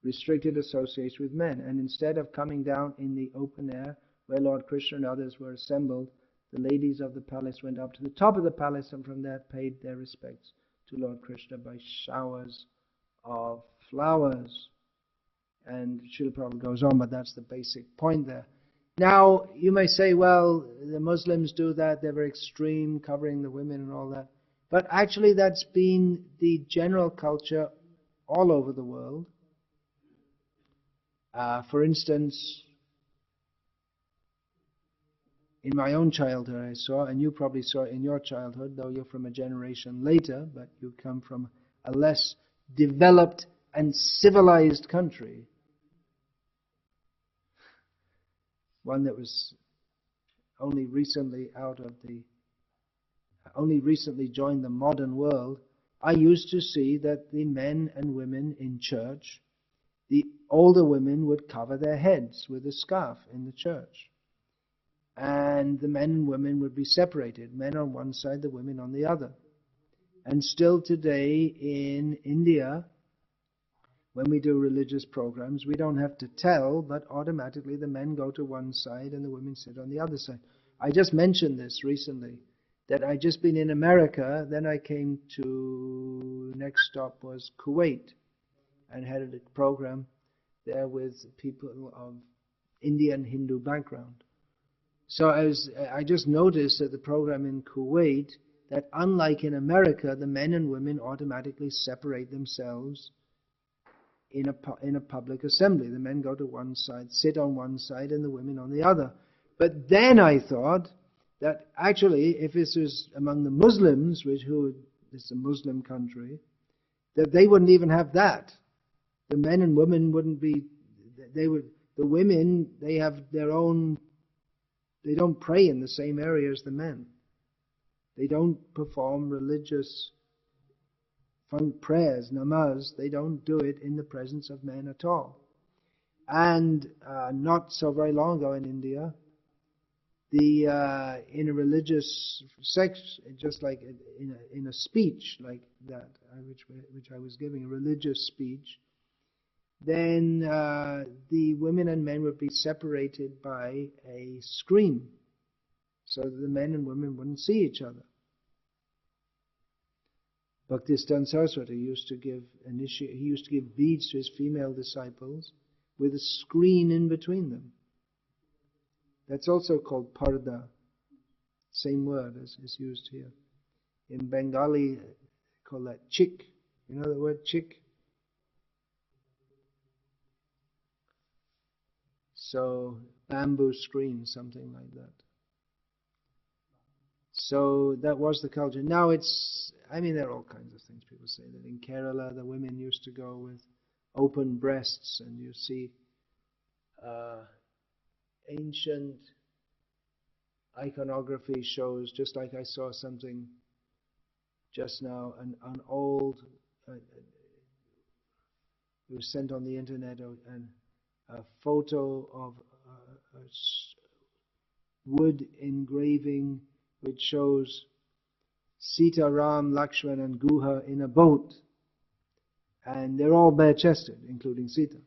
restricted association with men, and instead of coming down in the open air where Lord Krishna and others were assembled, the ladies of the palace went up to the top of the palace and from there paid their respects to Lord Krishna by showers of flowers. And Srila Prabhupada goes on, but that's the basic point there. Now, you may say, well, the Muslims do that, they're very extreme, covering the women and all that. But actually that's been the general culture all over the world. For instance, in my own childhood I saw, and you probably saw in your childhood, though you're from a generation later, but you come from a less developed and civilized country, one that was only recently joined the modern world. I used to see that the men and women in church, the older women would cover their heads with a scarf in the church. And the men and women would be separated, men on one side, the women on the other. And still today in India, when we do religious programs, we don't have to tell, but automatically the men go to one side and the women sit on the other side. I just mentioned this recently, that I'd just been in America, then I came to, next stop was Kuwait, and had a program there with people of Indian Hindu background. So I just noticed at the program in Kuwait that unlike in America, the men and women automatically separate themselves in a public assembly. The men go to one side, sit on one side, and the women on the other. But then I thought that actually, if this was among the Muslims, this is a Muslim country, that they wouldn't even have that. The men and women wouldn't be, the women, they have their own, they don't pray in the same area as the men. They don't perform religious prayers, namaz, they don't do it in the presence of men at all. And not so very long ago in India, in a religious section, just like in a speech like that, which I was giving, a religious speech, then the women and men would be separated by a screen, so that the men and women wouldn't see each other. Bhaktistan Saraswati used to give beads to his female disciples with a screen in between them. That's also called parda, same word as is used here. In Bengali, they call that chick. You know the word chick? So, bamboo screen, something like that. So that was the culture. Now there are all kinds of things people say. That in Kerala, the women used to go with open breasts, and you see ancient iconography shows, just like I saw something just now, an old, it was sent on the internet, and a photo of a wood engraving which shows Sita, Ram, Lakshman and Guha in a boat, and they're all bare-chested, including Sita.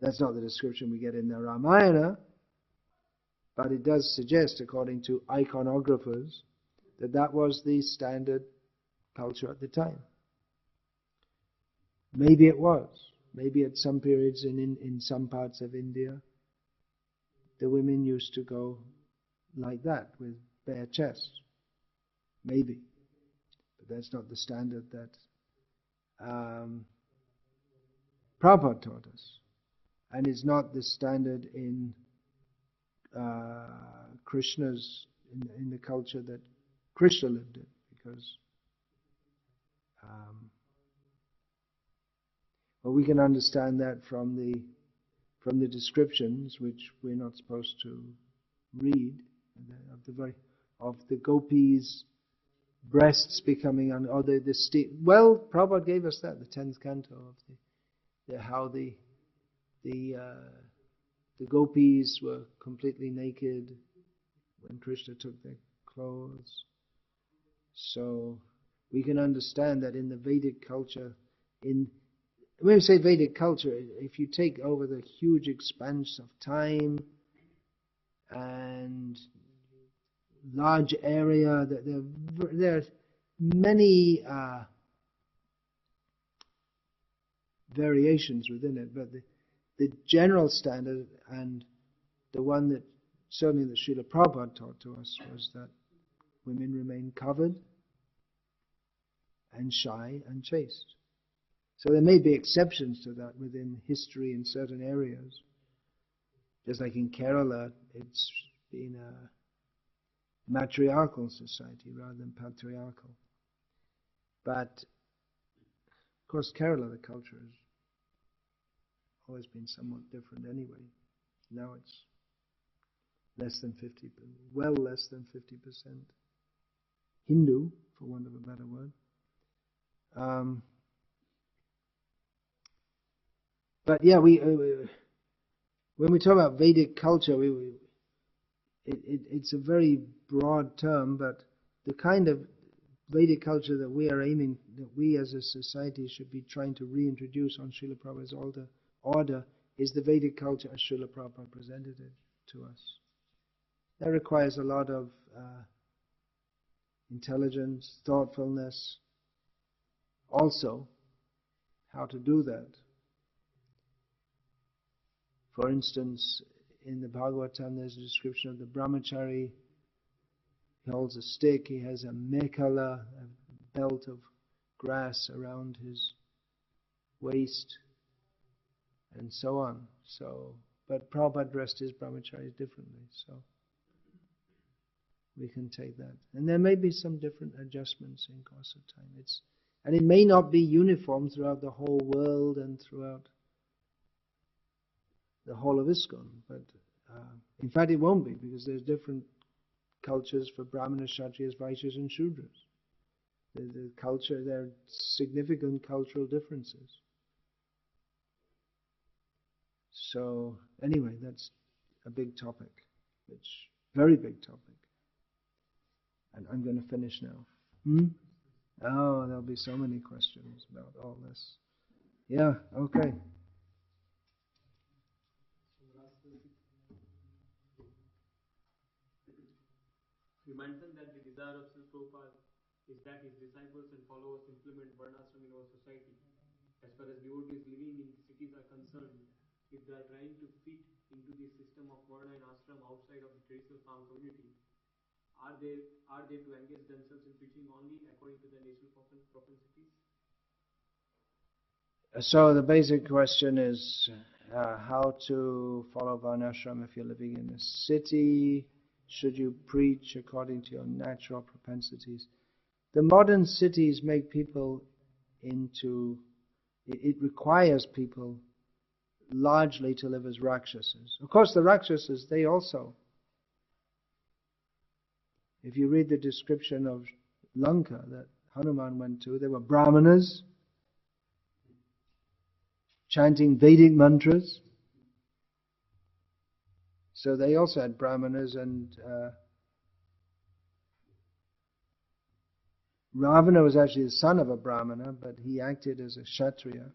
That's not the description we get in the Ramayana, but it does suggest, according to iconographers, that that was the standard culture at the time. Maybe it was. Maybe at some periods in some parts of India, the women used to go like that, with bare chests. Maybe. But that's not the standard that um, Prabhupada taught us. And it's not the standard in Krishna's, in the culture that Krishna lived in, because well, we can understand that from the descriptions, which we're not supposed to read, of the gopis' breasts becoming well, Prabhupada gave us that, the 10th canto of how the gopis were completely naked when Krishna took their clothes. So we can understand that in the Vedic culture, when we say Vedic culture, if you take over the huge expanse of time and large area, there are many variations within it, but the general standard, and the one that certainly the Srila Prabhupada taught to us, was that women remain covered and shy and chaste. So there may be exceptions to that within history in certain areas. Just like in Kerala, it's been a matriarchal society rather than patriarchal. But, of course, Kerala, the culture has always been somewhat different anyway. Now it's less than 50%, well less than 50% Hindu, for want of a better word. But yeah, when we talk about Vedic culture, it's a very broad term, but the kind of Vedic culture that we are aiming, that we as a society should be trying to reintroduce on Srila Prabhupada's order, is the Vedic culture as Srila Prabhupada presented it to us. That requires a lot of intelligence, thoughtfulness, also how to do that. For instance, in the Bhagavatam there's a description of the brahmachari. He holds a stick, he has a mekhala, a belt of grass around his waist, and so on. But Prabhupada dressed his brahmacharis differently, so we can take that. And there may be some different adjustments in course of time. And it may not be uniform throughout the whole world and throughout the whole of ISKCON, but in fact it won't be, because there's different cultures for Brahmanas, Kshatriyas, Vaishyas and Shudras. There are significant cultural differences. So anyway, that's a big topic, very big topic. And I'm going to finish now. Oh, there'll be so many questions about all this. Yeah, okay. You mentioned that the desire of Srila Prabhupada is that his disciples and followers implement varnashram in our society. As far as devotees living in cities are concerned, if they are trying to fit into the system of varna and ashram outside of the traditional farm community, are they to engage themselves in preaching only according to their national propensities? So the basic question is how to follow varnashram if you're living in a city. Should you preach according to your natural propensities? The modern cities make people it requires people largely to live as Rakshasas. Of course, the Rakshasas, they also, if you read the description of Lanka that Hanuman went to, there were Brahmanas chanting Vedic mantras. So they also had Brahmanas, and Ravana was actually the son of a Brahmana, but he acted as a Kshatriya.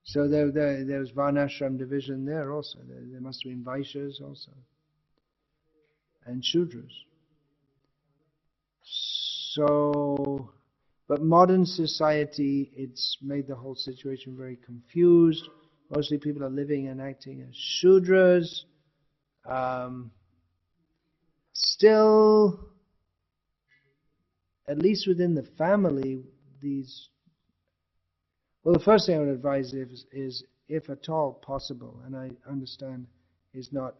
So there was Varnashram division there also. There must have been Vaishyas also, and Shudras. So, but modern society, it's made the whole situation very confused. Mostly people are living and acting as Shudras. Still, at least within the family, these... Well, the first thing I would advise is, if at all possible, and I understand is not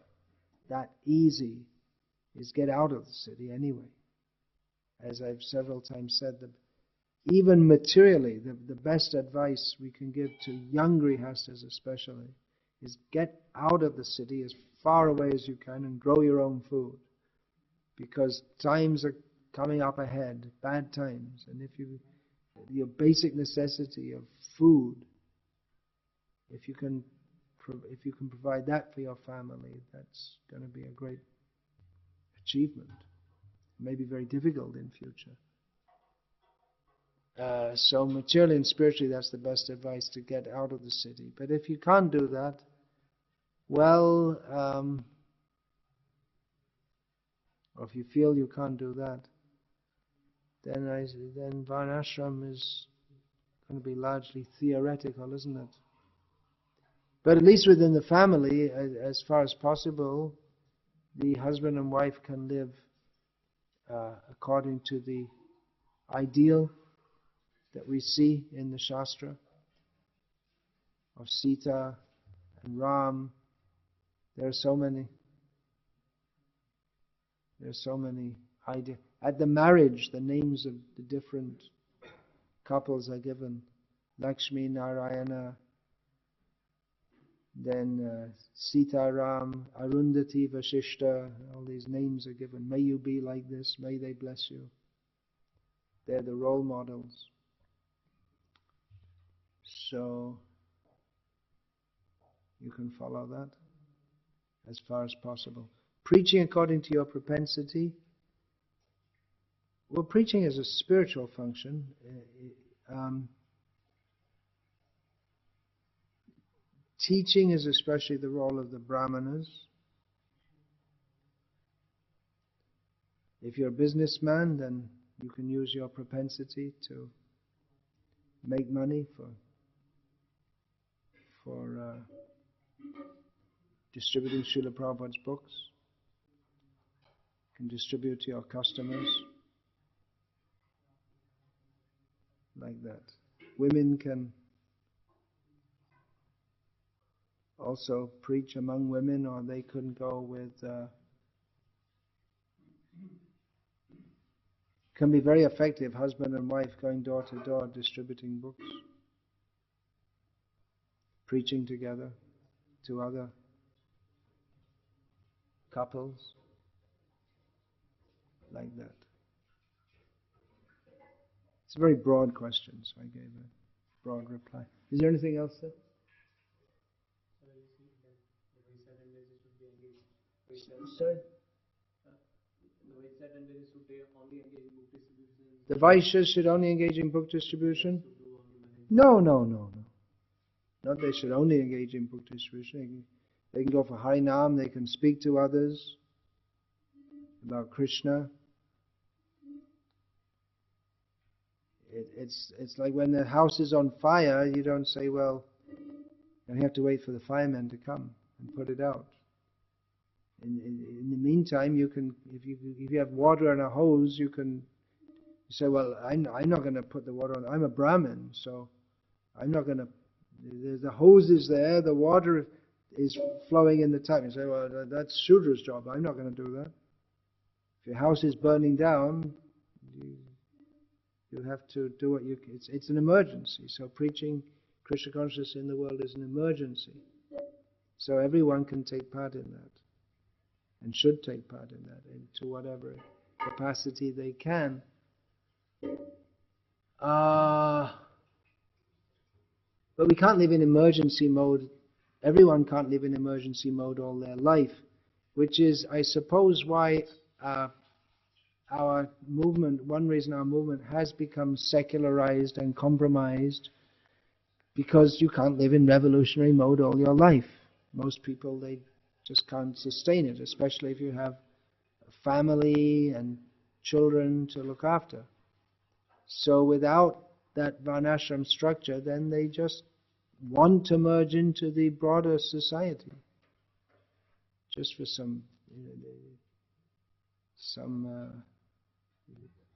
that easy, is get out of the city anyway. As I've several times said, even materially, the best advice we can give to young grihastas especially is get out of the city as far away as you can and grow your own food. Because times are coming up ahead, bad times, and if your basic necessity of food, if you can provide that for your family, that's going to be a great achievement. It may be very difficult in future. So materially and spiritually, that's the best advice, to get out of the city. But if you can't do that, well, or if you feel you can't do that, then varnashram is going to be largely theoretical, isn't it? But at least within the family, as far as possible, the husband and wife can live according to the ideal that we see in the Shastra of Sita and Ram. There are so many ideas. At the marriage, the names of the different couples are given. Lakshmi, Narayana, then Sita, Ram, Arundhati, Vashishta, all these names are given. May you be like this, may they bless you. They're the role models. So you can follow that as far as possible. Preaching according to your propensity. Well, preaching is a spiritual function. Teaching is especially the role of the brahmanas. If you're a businessman, then you can use your propensity to make money for distributing Srila Prabhupada's books. You can distribute to your customers like that. Women can also preach among women, or they could go with... can be very effective, husband and wife going door to door distributing books, preaching together to other couples, like that. It's a very broad question, so I gave a broad reply. Is there anything else, sir? Sorry? The Vaishyas should only engage in book distribution? No. Not they should only engage in book distribution. They can go for Harinam, they can speak to others about Krishna. It's like when the house is on fire, you don't say, well, you have to wait for the firemen to come and put it out. In the meantime, you can, if you have water and a hose, you say, well, I'm not going to put the water on. I'm a Brahmin, so I'm not going to. The hose is there, the water is flowing in the tap. You say, well, that's Shudra's job. I'm not going to do that. If your house is burning down, you have to do what you. It's an emergency. So preaching Krishna consciousness in the world is an emergency. So everyone can take part in that, and should take part in that, to whatever capacity they can. But we can't live in emergency mode. Everyone can't live in emergency mode all their life, which is, I suppose, why our movement, one reason our movement has become secularized and compromised, because you can't live in revolutionary mode all your life. Most people, they just can't sustain it, especially if you have a family and children to look after. So without that varnashram structure, then they just want to merge into the broader society, just for some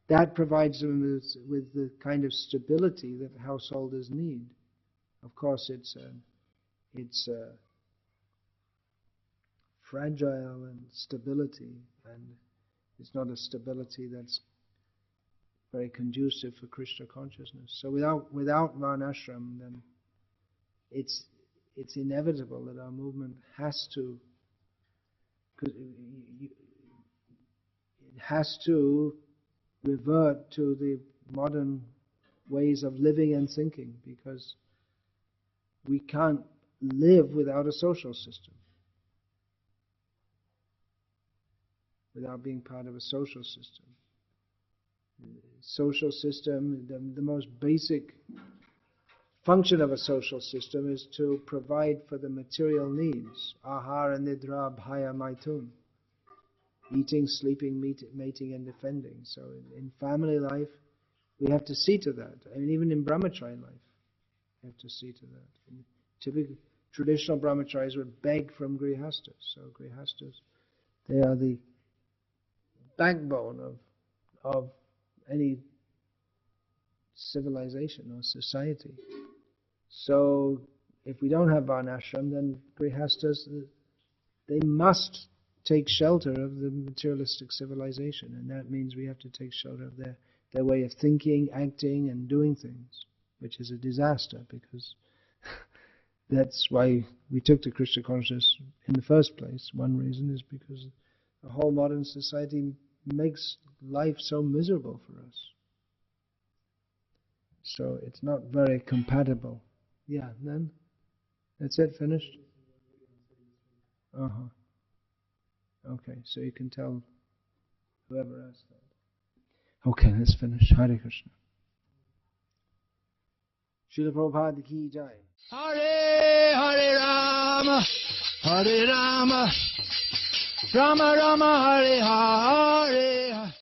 that provides them with the kind of stability that householders need. Of course, it's fragile and stability, and it's not a stability that's very conducive for Krishna consciousness. So without varnashram, then it's inevitable that our movement has to revert to the modern ways of living and thinking, because we can't live without a social system, without being part of a social system. Social system, the most basic function of a social system is to provide for the material needs, ahara, nidra, bhaya, maitun, eating, sleeping, mating, and defending. So in family life, we have to see to that. I mean, even in brahmacharya life, we have to see to that. Typically, traditional brahmacharis would beg from grihastas. So grihastas, they are the backbone of any civilization or society. So if we don't have varnashram, then grihastas, they must take shelter of the materialistic civilization, and that means we have to take shelter of their way of thinking, acting, and doing things, which is a disaster, because that's why we took to Krishna consciousness in the first place. One reason is because the whole modern society makes life so miserable for us. So it's not very compatible. Yeah, then? That's it, finished? Okay, so you can tell whoever asked that. Okay, let's finish. Hare Krishna. Srila Prabhupada ki jai. Hare Hare Rama, Hare Rama, Rama Rama Hare Hare.